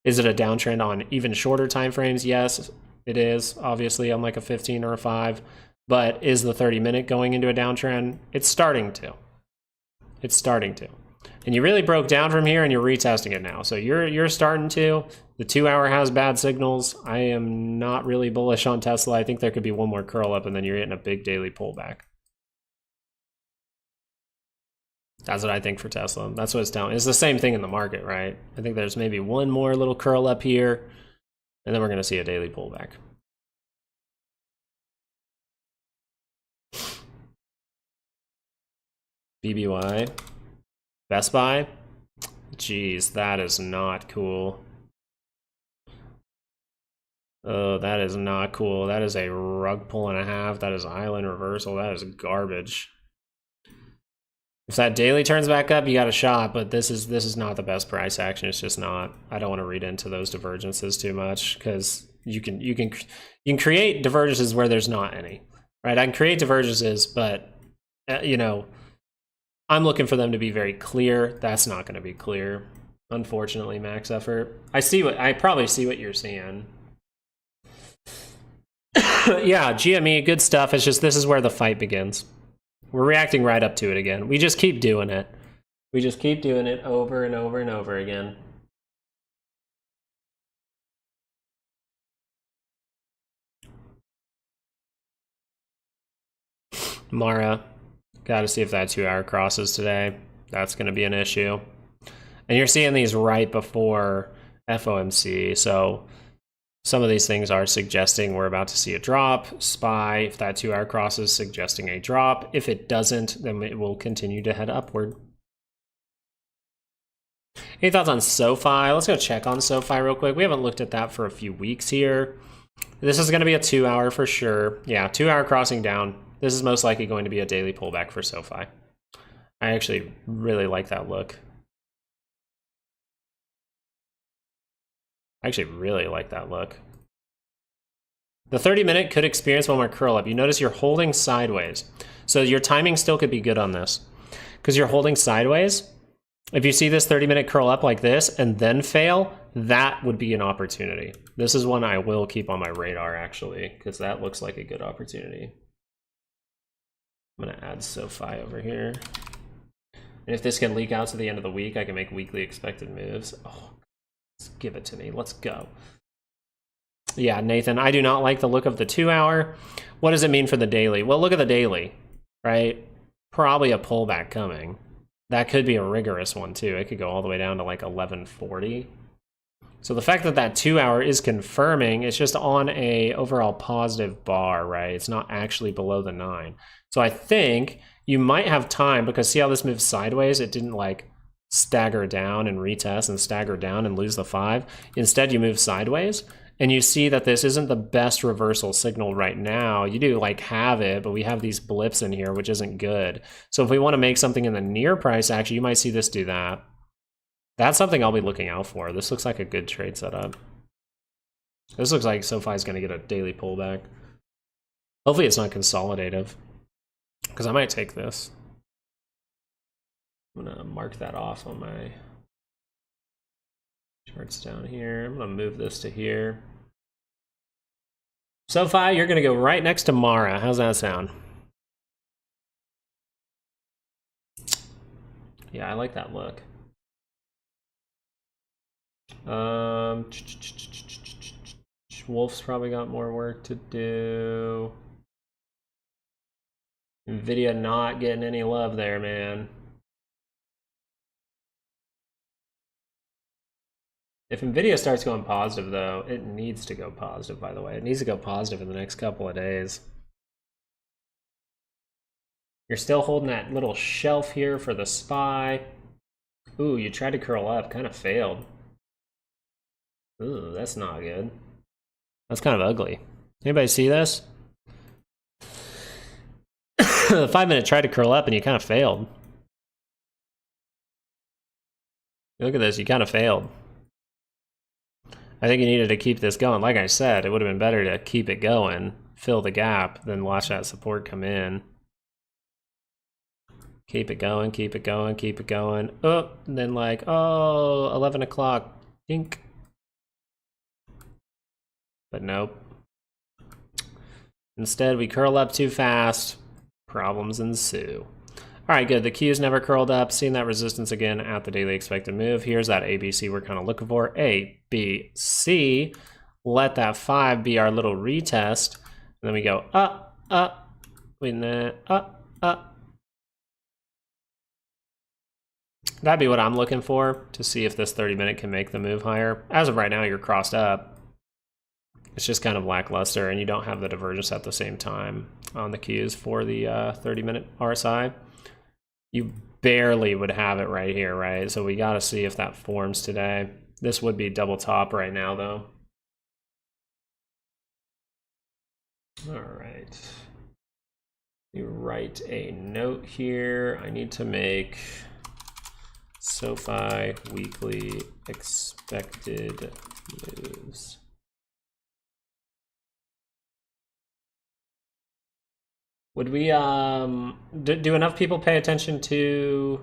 Is it a downtrend on even shorter time frames? Yes, it is, obviously on like a 15 or a 5. But is the 30-minute going into a downtrend? It's starting to. It's starting to. And you really broke down from here and you're retesting it now. So you're starting to. The 2 hour has bad signals. I am not really bullish on Tesla. I think there could be one more curl up and then you're getting a big daily pullback. That's what I think for Tesla. That's what it's telling. It's the same thing in the market, right? I think there's maybe one more little curl up here and then we're going to see a daily pullback. BBY. Best Buy? Jeez, that is not cool. Oh, that is not cool. That is a rug pull and a half. That is island reversal. That is garbage. If that daily turns back up, you got a shot, but this is not the best price action. It's just not. I don't want to read into those divergences too much because you can create divergences where there's not any, right? I can create divergences, but you know, I'm looking for them to be very clear. That's not going to be clear, unfortunately. Max effort. I probably see what you're seeing. Yeah, GME, good stuff. It's just this is where the fight begins. We're reacting right up to it again. We just keep doing it. We just keep doing it over and over and over again. Mara, got to see if that 2 hour crosses today. That's going to be an issue. And you're seeing these right before FOMC, so some of these things are suggesting we're about to see a drop. SPY, if that 2 hour crosses, suggesting a drop. If it doesn't, then it will continue to head upward. Any thoughts on SoFi? Let's go check on SoFi real quick. We haven't looked at that for a few weeks here. This is going to be a 2 hour for sure. Yeah, 2 hour crossing down. This is most likely going to be a daily pullback for SoFi. I actually really like that look. I actually really like that look. The 30-minute could experience one more curl up. You notice you're holding sideways. So your timing still could be good on this. Because you're holding sideways. If you see this 30-minute curl up like this and then fail, that would be an opportunity. This is one I will keep on my radar, actually, because that looks like a good opportunity. I'm going to add SoFi over here. And if this can leak out to the end of the week, I can make weekly expected moves. Oh, let's give it to me. Let's go. Yeah, Nathan, I do not like the look of the 2 hour. What does it mean for the daily? Well, look at the daily, right? Probably a pullback coming. That could be a rigorous one too. It could go all the way down to like 1140. So the fact that that 2 hour is confirming, it's just on a overall positive bar, right? It's not actually below the 9. So I think you might have time, because see how this moves sideways? It didn't like stagger down and retest and stagger down and lose the 5. Instead, you move sideways. And you see that this isn't the best reversal signal right now. You do like have it, but we have these blips in here, which isn't good. So if we want to make something in the near price action, you might see this do that. That's something I'll be looking out for. This looks like a good trade setup. This looks like SoFi is going to get a daily pullback. Hopefully it's not consolidative, because I might take this. I'm going to mark that off on my charts down here. I'm going to move this to here. SoFi, you're going to go right next to Mara. How's that sound? Yeah, I like that look. Wolf's probably got more work to do. Nvidia not getting any love there, man. If Nvidia starts going positive, though, it needs to go positive, by the way. It needs to go positive in the next couple of days. You're still holding that little shelf here for the SPY. Ooh, you tried to curl up, kind of failed. Ooh, that's not good. That's kind of ugly. Anybody see this? The 5-minute tried to curl up and you kind of failed. Look at this, you kind of failed. I think you needed to keep this going. Like I said, it would have been better to keep it going, fill the gap, than watch that support come in. Keep it going, keep it going, keep it going. Oh, and then like, oh, 11 o'clock, dink. But nope. Instead, we curl up too fast. Problems ensue. All right, good. The Q's never curled up. Seeing that resistance again at the daily expected move. Here's that ABC we're kind of looking for. A, B, C. Let that 5 be our little retest. And then we go up, up, up, up. That'd be what I'm looking for to see if this 30-minute can make the move higher. As of right now, you're crossed up. It's just kind of lackluster, and you don't have the divergence at the same time on the Qs for the 30-minute RSI. You barely would have it right here, right? So we got to see if that forms today. This would be double top right now, though. All right. You write a note here. I need to make SoFi weekly expected moves. Would we do enough people pay attention to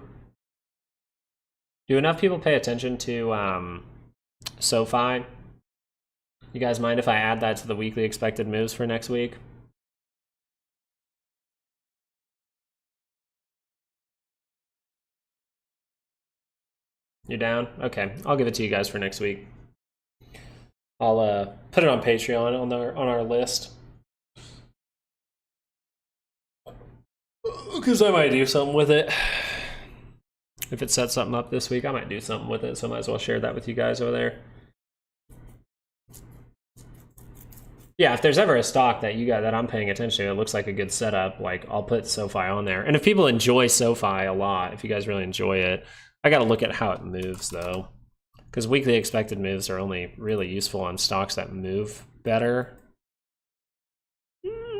SoFi? You guys mind if I add that to the weekly expected moves for next week? You're down? Okay, I'll give it to you guys for next week. I'll put it on Patreon on our list. Because I might do something with it. If it sets something up this week, I might do something with it, so I might as well share that with you guys over there. Yeah, if there's ever a stock that I'm paying attention to, it looks like a good setup, like I'll put SoFi on there. And if people enjoy SoFi a lot, if you guys really enjoy it, I got to look at how it moves though. Because weekly expected moves are only really useful on stocks that move better.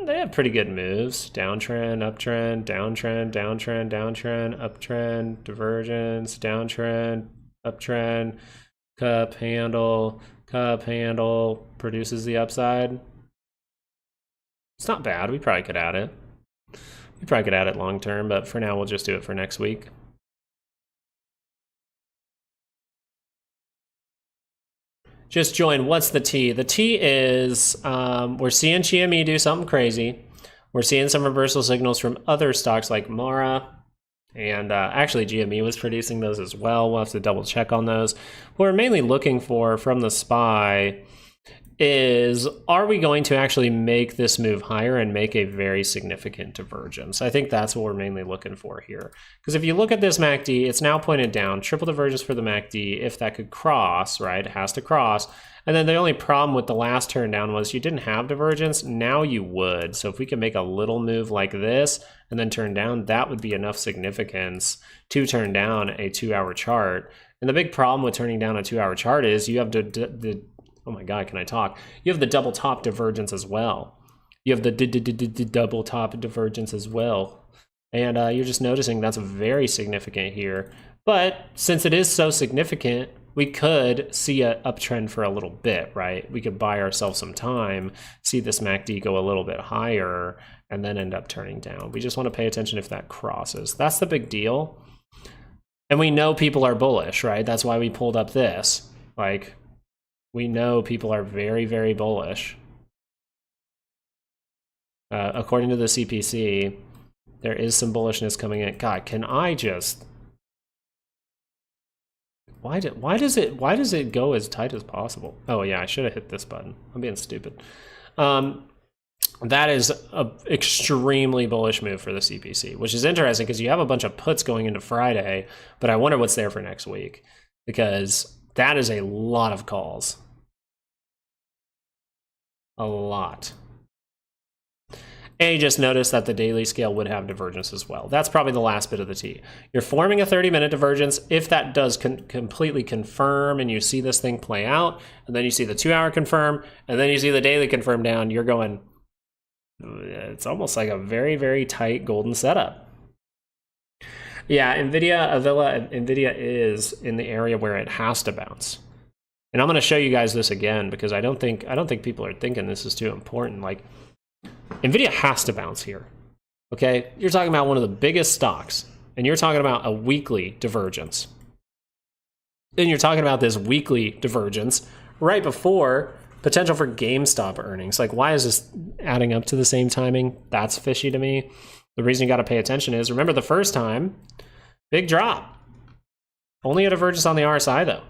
They have pretty good moves. Downtrend, uptrend, downtrend, downtrend, downtrend, uptrend, divergence, downtrend, uptrend, cup handle, produces the upside. It's not bad. We probably could add it. We probably could add it long term, but for now we'll just do it for next week. Just join. What's the T? The T is we're seeing GME do something crazy. We're seeing some reversal signals from other stocks like Mara. And actually GME was producing those as well. We'll have to double check on those. What we're mainly looking for from the SPY is, are we going to actually make this move higher and make a very significant divergence? I think that's what we're mainly looking for here. Because if you look at this MACD, it's now pointed down, triple divergence for the MACD. If that could cross, right, it has to cross. And then the only problem with the last turn down was you didn't have divergence. Now you would. So if we can make a little move like this and then turn down, that would be enough significance to turn down a 2-hour chart. And the big problem with turning down a 2-hour chart is you have oh my God, can I talk? You have the double top divergence as well. You have the double top divergence as well. And you're just noticing that's very significant here. But since it is so significant, we could see an uptrend for a little bit, right? We could buy ourselves some time, see this MACD go a little bit higher, and then end up turning down. We just want to pay attention if that crosses. That's the big deal. And we know people are bullish, right? That's why we pulled up this. Like, we know people are very, very bullish. According to the CPC, there is some bullishness coming in. God, can I just... Why does it go as tight as possible? Oh yeah, I should have hit this button. I'm being stupid. That is an extremely bullish move for the CPC, which is interesting because you have a bunch of puts going into Friday, but I wonder what's there for next week because that is a lot of calls. A lot. And you just notice that the daily scale would have divergence as well. That's probably the last bit of the tea. You're forming a 30-minute divergence. If that does completely confirm and you see this thing play out, and then you see the 2-hour confirm, and then you see the daily confirm down, you're going, it's almost like a very, very tight golden setup. Yeah, Nvidia is in the area where it has to bounce. And I'm going to show you guys this again because I don't think people are thinking this is too important. Like, Nvidia has to bounce here. Okay? You're talking about one of the biggest stocks, and you're talking about a weekly divergence. And you're talking about this weekly divergence right before potential for GameStop earnings. Like, why is this adding up to the same timing? That's fishy to me. The reason you got to pay attention is, remember the first time, big drop. Only a divergence on the RSI, though.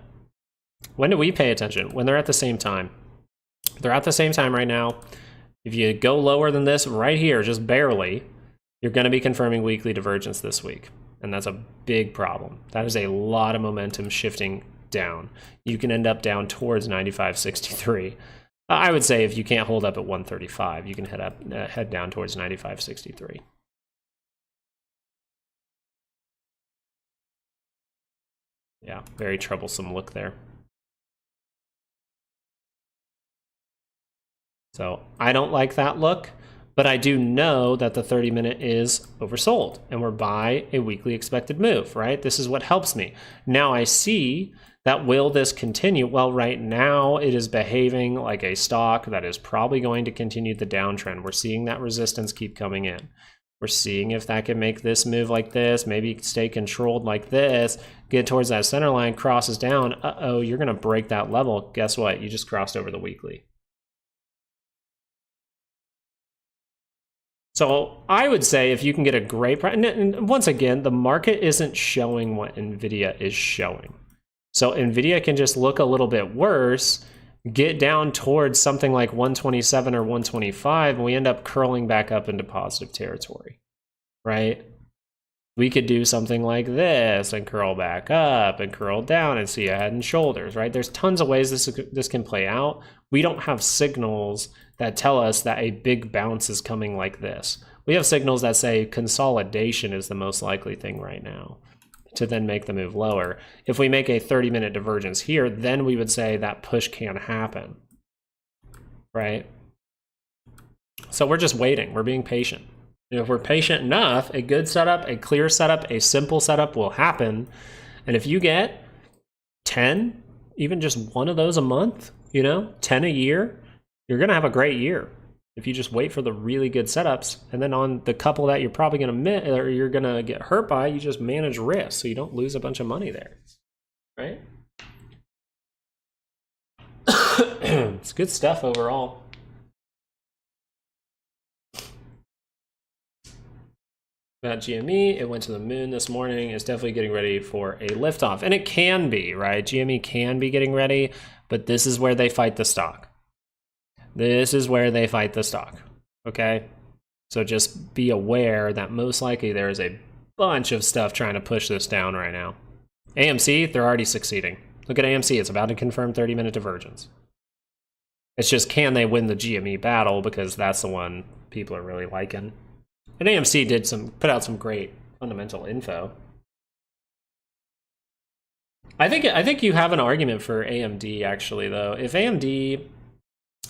When do we pay attention? When they're at the same time. They're at the same time right now. If you go lower than this right here, just barely, you're going to be confirming weekly divergence this week. And that's a big problem. That is a lot of momentum shifting down. You can end up down towards 95.63. I would say if you can't hold up at 135, you can head down towards 95.63. Yeah, very troublesome look there. So I don't like that look, but I do know that the 30-minute is oversold and we're by a weekly expected move, right? This is what helps me. Now I see that will this continue? Well, right now it is behaving like a stock that is probably going to continue the downtrend. We're seeing that resistance keep coming in. We're seeing if that can make this move like this, maybe stay controlled like this, get towards that center line, crosses down. Uh-oh, you're going to break that level. Guess what? You just crossed over the weekly. So I would say if you can get a great price, and once again, the market isn't showing what Nvidia is showing. So Nvidia can just look a little bit worse, get down towards something like 127 or 125, and we end up curling back up into positive territory, right? We could do something like this and curl back up and curl down and see a head and shoulders, right? There's tons of ways this can play out. We don't have signals that tell us that a big bounce is coming like this. We have signals that say consolidation is the most likely thing right now to then make the move lower. If we make a 30-minute divergence here, then we would say that push can happen, right? So we're just waiting. We're being patient. If we're patient enough, a good setup, a clear setup, a simple setup will happen. And if you get 10, even just one of those a month, 10 a year, you're going to have a great year. If you just wait for the really good setups, and then on the couple that you're probably going to miss or you're going to get hurt by, you just manage risk so you don't lose a bunch of money there, right? It's good stuff overall. About GME, it went to the moon this morning. It's definitely getting ready for a liftoff, and it can be, right? GME can be getting ready, but this is where they fight the stock. This is where they fight the stock, okay? So just be aware that most likely there is a bunch of stuff trying to push this down right now. AMC, they're already succeeding. Look at AMC, it's about to confirm 30-minute divergence. It's just, can they win the GME battle, because that's the one people are really liking. And AMC put out some great fundamental info. I think you have an argument for AMD actually, though. If AMD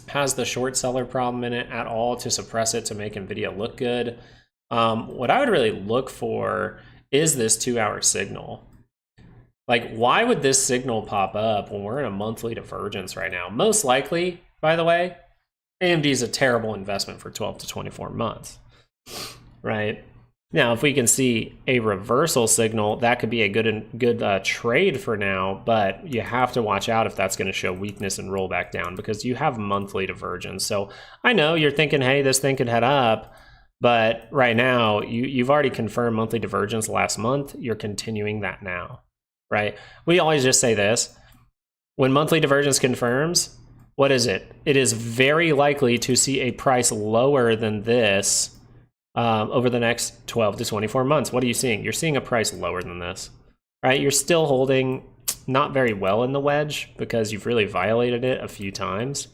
has the short seller problem in it at all to suppress it to make Nvidia look good, what I would really look for is this 2-hour signal. Like, why would this signal pop up when we're in a monthly divergence right now? Most likely, by the way, AMD is a terrible investment for 12 to 24 months. Right now, if we can see a reversal signal, that could be a good trade for now, but you have to watch out if that's going to show weakness and roll back down, because you have monthly divergence. So I know you're thinking, hey, this thing could head up, but right now you've already confirmed monthly divergence last month. You're continuing that now, right? We always just say this: when monthly divergence confirms, what is it? It is very likely to see a price lower than this over the next 12 to 24 months. What are you seeing? You're seeing a price lower than this, right? You're still holding not very well in the wedge because you've really violated it a few times.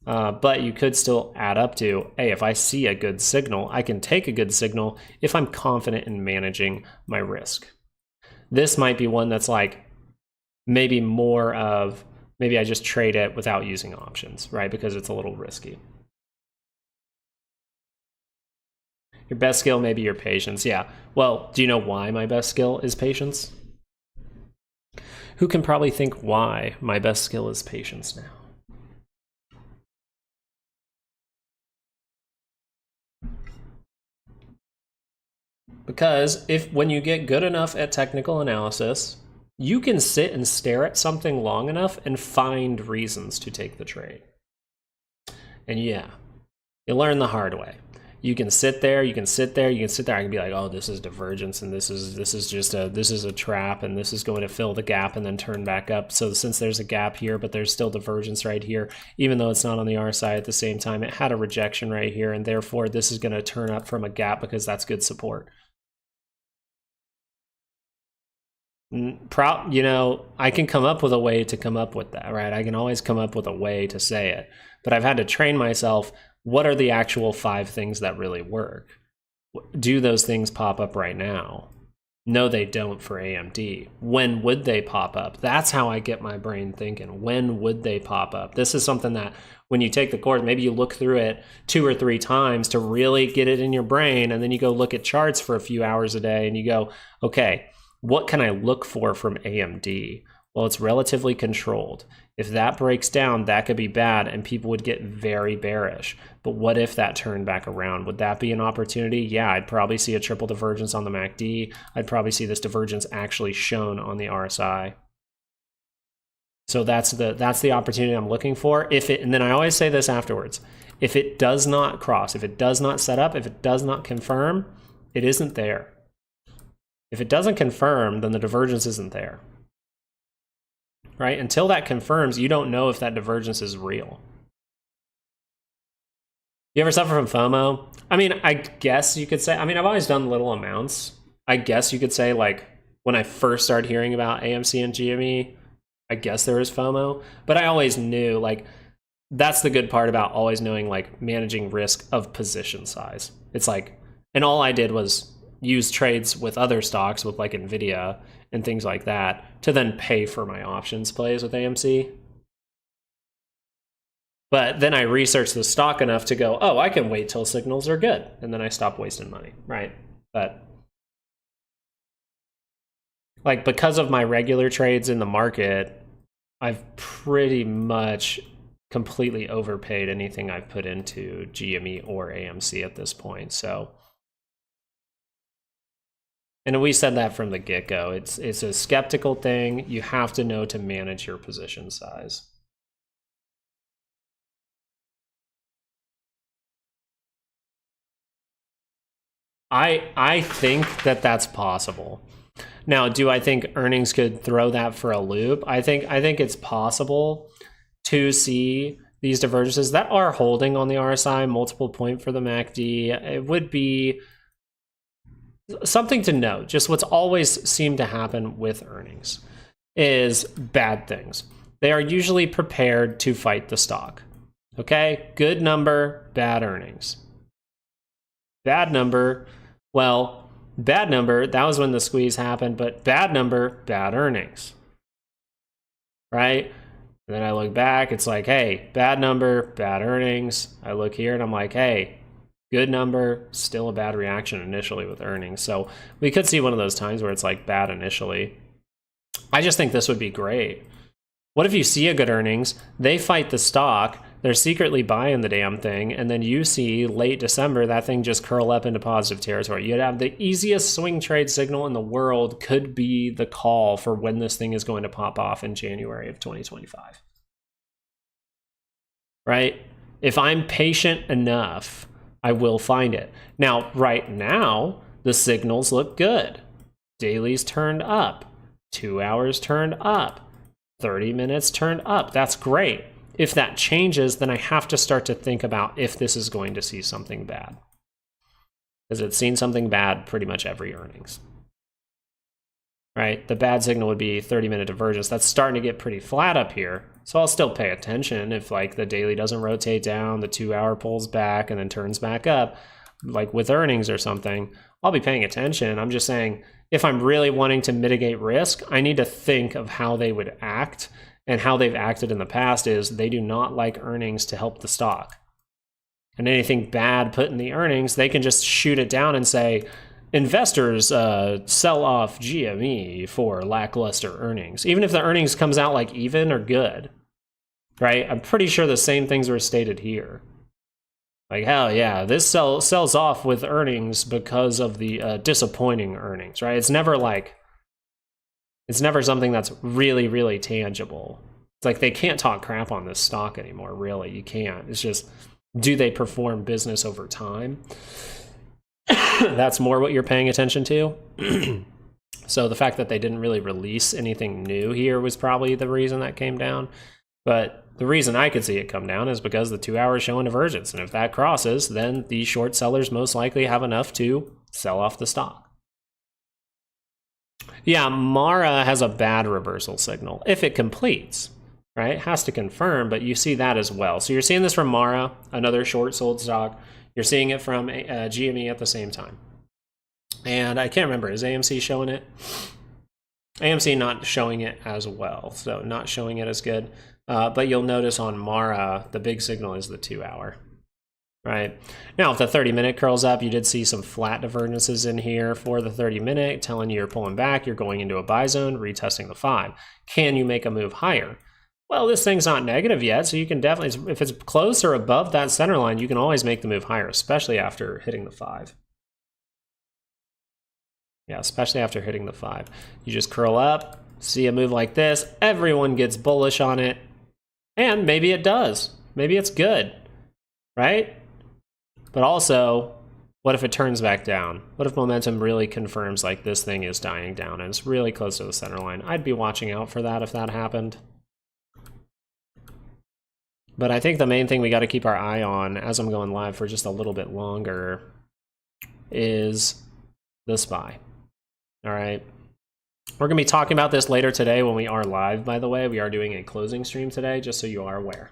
But you could still add up to, hey, if I see a good signal, I can take a good signal if I'm confident in managing my risk. This might be one that's like maybe more of, maybe I just trade it without using options, right? Because it's a little risky. Your best skill may be your patience. Yeah. Well, do you know why my best skill is patience? Who can probably think why my best skill is patience now? Because when you get good enough at technical analysis, you can sit and stare at something long enough and find reasons to take the trade. And yeah, you learn the hard way. You can sit there, I can be like, oh, this is divergence, and this is a trap, and this is going to fill the gap and then turn back up. So since there's a gap here, but there's still divergence right here, even though it's not on the RSI at the same time, it had a rejection right here, and therefore this is going to turn up from a gap because that's good support. You know, I can come up with a way to come up with that, right? I can always come up with a way to say it, but I've had to train myself. What are the actual 5 things that really work? Do those things pop up right now? No, they don't for AMD. When would they pop up? That's how I get my brain thinking. When would they pop up? This is something that when you take the course, maybe you look through it 2 or 3 times to really get it in your brain, and then you go look at charts for a few hours a day and you go, okay, what can I look for from AMD? Well, it's relatively controlled. If that breaks down, that could be bad and people would get very bearish. But what if that turned back around? Would that be an opportunity? Yeah, I'd probably see a triple divergence on the MACD. I'd probably see this divergence actually shown on the RSI. So that's the opportunity I'm looking for. And then I always say this afterwards, if it does not cross, if it does not set up, if it does not confirm, it isn't there. If it doesn't confirm, then the divergence isn't there. Right? Until that confirms, you don't know if that divergence is real. You ever suffer from FOMO? I mean, I guess you could say, I mean, I've always done little amounts. I guess you could say, like, when I first started hearing about AMC and GME, I guess there was FOMO. But I always knew, like, that's the good part about always knowing, like, managing risk of position size. It's like, and all I did was use trades with other stocks, with like Nvidia and things like that, to then pay for my options plays with AMC. But then I researched the stock enough to go, oh, I can wait till signals are good. And then I stop wasting money, right? But like, because of my regular trades in the market, I've pretty much completely overpaid anything I've put into GME or AMC at this point. So, and we said that from the get-go. It's a skeptical thing. You have to know to manage your position size. I think that that's possible. Now, do I think earnings could throw that for a loop? I think it's possible to see these divergences that are holding on the RSI, multiple point for the MACD. It would be something to note. Just what's always seemed to happen with earnings is bad things. They are usually prepared to fight the stock. Okay, good number, bad earnings. Bad number, well, bad number, that was when the squeeze happened, but bad number, bad earnings. Right? And then I look back, it's like, hey, bad number, bad earnings. I look here and I'm like, hey, good number, still a bad reaction initially with earnings. So we could see one of those times where it's like bad initially. I just think this would be great. What if you see a good earnings, they fight the stock, they're secretly buying the damn thing, and then you see late December, that thing just curl up into positive territory. You'd have the easiest swing trade signal in the world could be the call for when this thing is going to pop off in January of 2025. Right? If I'm patient enough, I will find it. Now, right now, the signals look good. Dailies turned up. 2 hours turned up. 30 minutes turned up. That's great. if that changes, then I have to start to think about if this is going to see something bad. Because it's seen something bad pretty much every earnings. Right? The bad signal would be 30-minute divergence. That's starting to get pretty flat up here. So I'll still pay attention if like the daily doesn't rotate down, the 2-hour pulls back and then turns back up, like with earnings or something. I'll be paying attention. I'm just saying if I'm really wanting to mitigate risk, I need to think of how they would act, and how they've acted in the past is they do not like earnings to help the stock. And anything bad put in the earnings, they can just shoot it down and say, investors sell off GME for lackluster earnings, even if the earnings comes out like even or good, right? I'm pretty sure the same things were stated here. Like, hell yeah, this sells off with earnings because of the disappointing earnings, right? It's never something that's really, really tangible. It's like they can't talk crap on this stock anymore, really. You can't. It's just, do they perform business over time? That's more what you're paying attention to. So the fact that they didn't really release anything new here was probably the reason that came down. But the reason I could see it come down is because the 2-hour is showing divergence. And if that crosses, then the short sellers most likely have enough to sell off the stock. Yeah, Mara has a bad reversal signal if it completes, right? It has to confirm, but you see that as well. So you're seeing this from Mara, another short sold stock. You're seeing it from GME at the same time. And I can't remember, is AMC showing it? AMC not showing it as well, so not showing it as good. But you'll notice on Mara, the big signal is the 2-hour, right? Now, if the 30-minute curls up, you did see some flat divergences in here for the 30-minute, telling you you're pulling back, you're going into a buy zone, retesting the 5. Can you make a move higher? Well, this thing's not negative yet, so you can definitely, if it's close or above that center line, you can always make the move higher, especially after hitting the 5. Yeah, especially after hitting the 5. You just curl up, see a move like this, everyone gets bullish on it, and maybe it does. Maybe it's good, right? But also, what if it turns back down? What if momentum really confirms like this thing is dying down and it's really close to the center line? I'd be watching out for that if that happened. But I think the main thing we got to keep our eye on as I'm going live for just a little bit longer is the SPY. All right. We're going to be talking about this later today when we are live, by the way. We are doing a closing stream today, just so you are aware.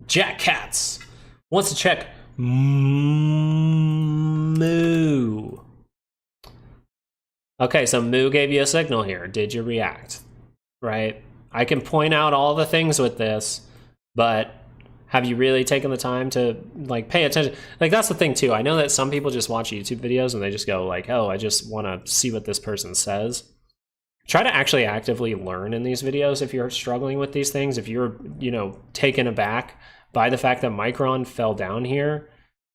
Jack Katz wants to check Moo. Okay, so Moo gave you a signal here. Did you react? Right? I can point out all the things with this, but have you really taken the time to like pay attention? Like that's the thing too. I know that some people just watch YouTube videos and they just go like, oh, I just want to see what this person says. Try to actually actively learn in these videos if you're struggling with these things. If you're, taken aback by the fact that Micron fell down here,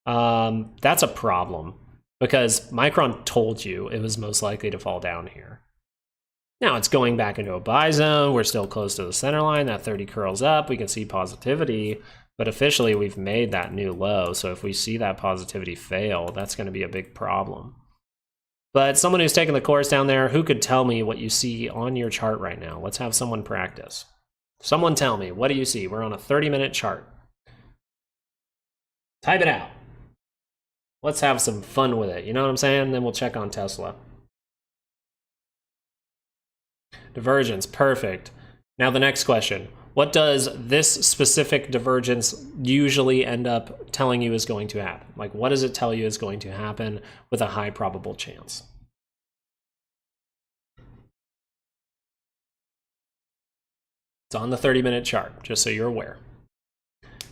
that's a problem because Micron told you it was most likely to fall down here. Now it's going back into a buy zone. We're still close to the center line. That 30 curls up. We can see positivity, but officially we've made that new low. So if we see that positivity fail, that's going to be a big problem. But someone who's taking the course down there, who could tell me what you see on your chart right now? Let's have someone practice. Someone tell me, what do you see? We're on a 30-minute chart. Type it out. Let's have some fun with it. You know what I'm saying? Then we'll check on Tesla. Divergence, perfect. Now the next question. What does this specific divergence usually end up telling you is going to happen? Like, what does it tell you is going to happen with a high probable chance? It's on the 30-minute chart, just so you're aware.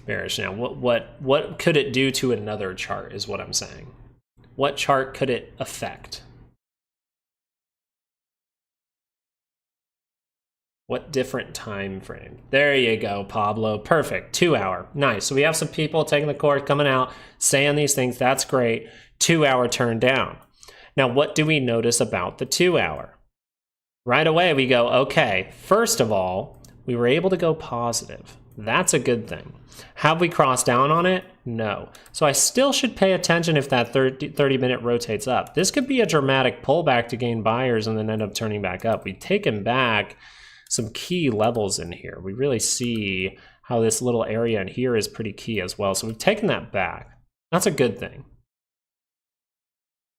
Bearish. Now, what could it do to another chart is what I'm saying. What chart could it affect? What different time frame? There you go, Pablo. Perfect. 2-hour. Nice. So we have some people taking the course, coming out, saying these things. That's great. 2-hour turn down. Now, what do we notice about the 2-hour? Right away, we go, okay, first of all, we were able to go positive. That's a good thing. Have we crossed down on it? No. So I still should pay attention if that 30-minute rotates up. This could be a dramatic pullback to gain buyers and then end up turning back up. We've taken back some key levels in here. We really see how this little area in here is pretty key as well. So we've taken that back. That's a good thing.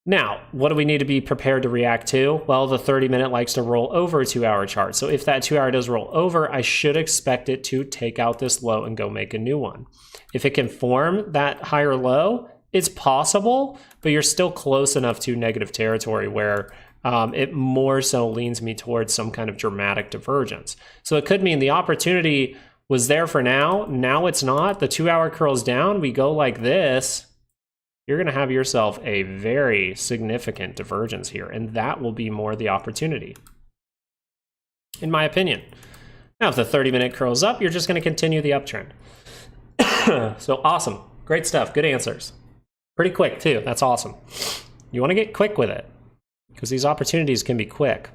Now, what do we need to be prepared to react to? Well, the 30-minute likes to roll over a 2-hour chart. So if that 2-hour does roll over, I should expect it to take out this low and go make a new one. If it can form that higher low, it's possible, but you're still close enough to negative territory where it more so leans me towards some kind of dramatic divergence. So it could mean the opportunity was there for now. Now it's not. The 2-hour curls down. We go like this. You're going to have yourself a very significant divergence here, and that will be more the opportunity, in my opinion. Now, if the 30-minute curls up, you're just going to continue the uptrend. So awesome. Great stuff. Good answers. Pretty quick, too. That's awesome. You want to get quick with it because these opportunities can be quick.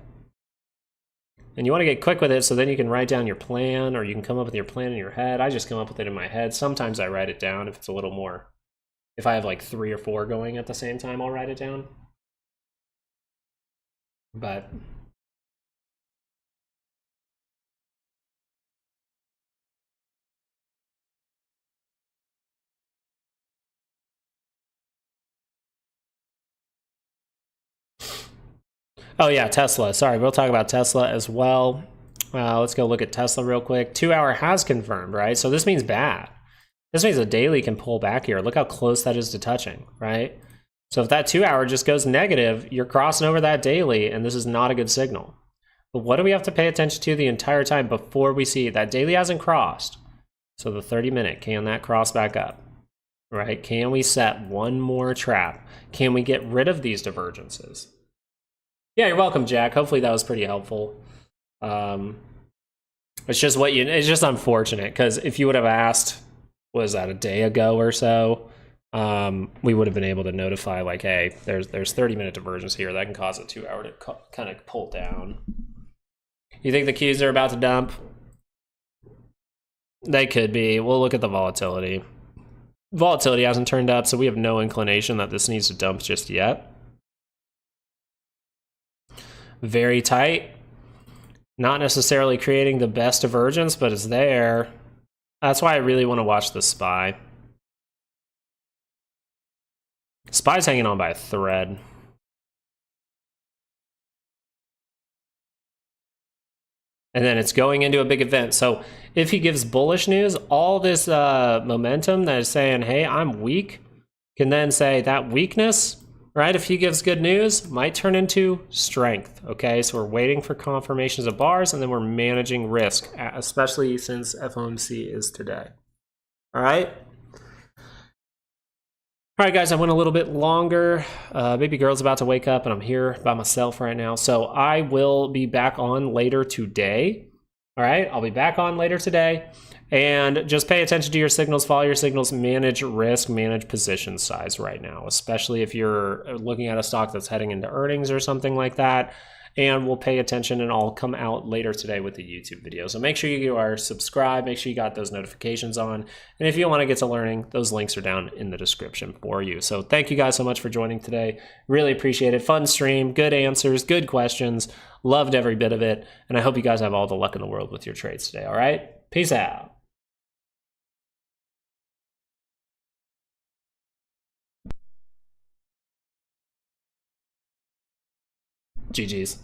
And you want to get quick with it so then you can write down your plan, or you can come up with your plan in your head. I just come up with it in my head. Sometimes I write it down if it's a little more. If I have like 3 or 4 going at the same time, I'll write it down. But oh yeah, Tesla. Sorry, we'll talk about Tesla as well. Let's go look at Tesla real quick. 2-hour has confirmed, right? So this means bad. This means the daily can pull back here. Look how close that is to touching, right? So if that 2-hour just goes negative, you're crossing over that daily, and this is not a good signal. But what do we have to pay attention to the entire time before we see that daily hasn't crossed? So the 30-minute, can that cross back up, right? Can we set one more trap? Can we get rid of these divergences? Yeah, you're welcome, Jack. Hopefully that was pretty helpful. It's just it's just unfortunate because if you would have asked, was that a day ago or so, we would have been able to notify like, hey, there's 30-minute divergence here that can cause a 2-hour to kind of pull down. You think the Qs are about to dump? They could be. We'll look at the volatility. Volatility hasn't turned up, so we have no inclination that this needs to dump just yet. Very tight. Not necessarily creating the best divergence, but it's there. That's why I really want to watch the SPY. SPY's hanging on by a thread. And then it's going into a big event. So if he gives bullish news, all this momentum that is saying, hey, I'm weak, can then say that weakness, right? If he gives good news, might turn into strength, okay? So we're waiting for confirmations of bars, and then we're managing risk, especially since FOMC is today. All right? All right, guys, I went a little bit longer. Baby girl's about to wake up, and I'm here by myself right now. So I will be back on later today. All right, I'll be back on later today. And just pay attention to your signals, follow your signals, manage risk, manage position size right now, especially if you're looking at a stock that's heading into earnings or something like that. And we'll pay attention, and I'll come out later today with the YouTube video. So make sure you are subscribed, make sure you got those notifications on. And if you want to get to learning, those links are down in the description for you. So thank you guys so much for joining today. Really appreciate it. Fun stream, good answers, good questions. Loved every bit of it. And I hope you guys have all the luck in the world with your trades today. All right? Peace out. GG's.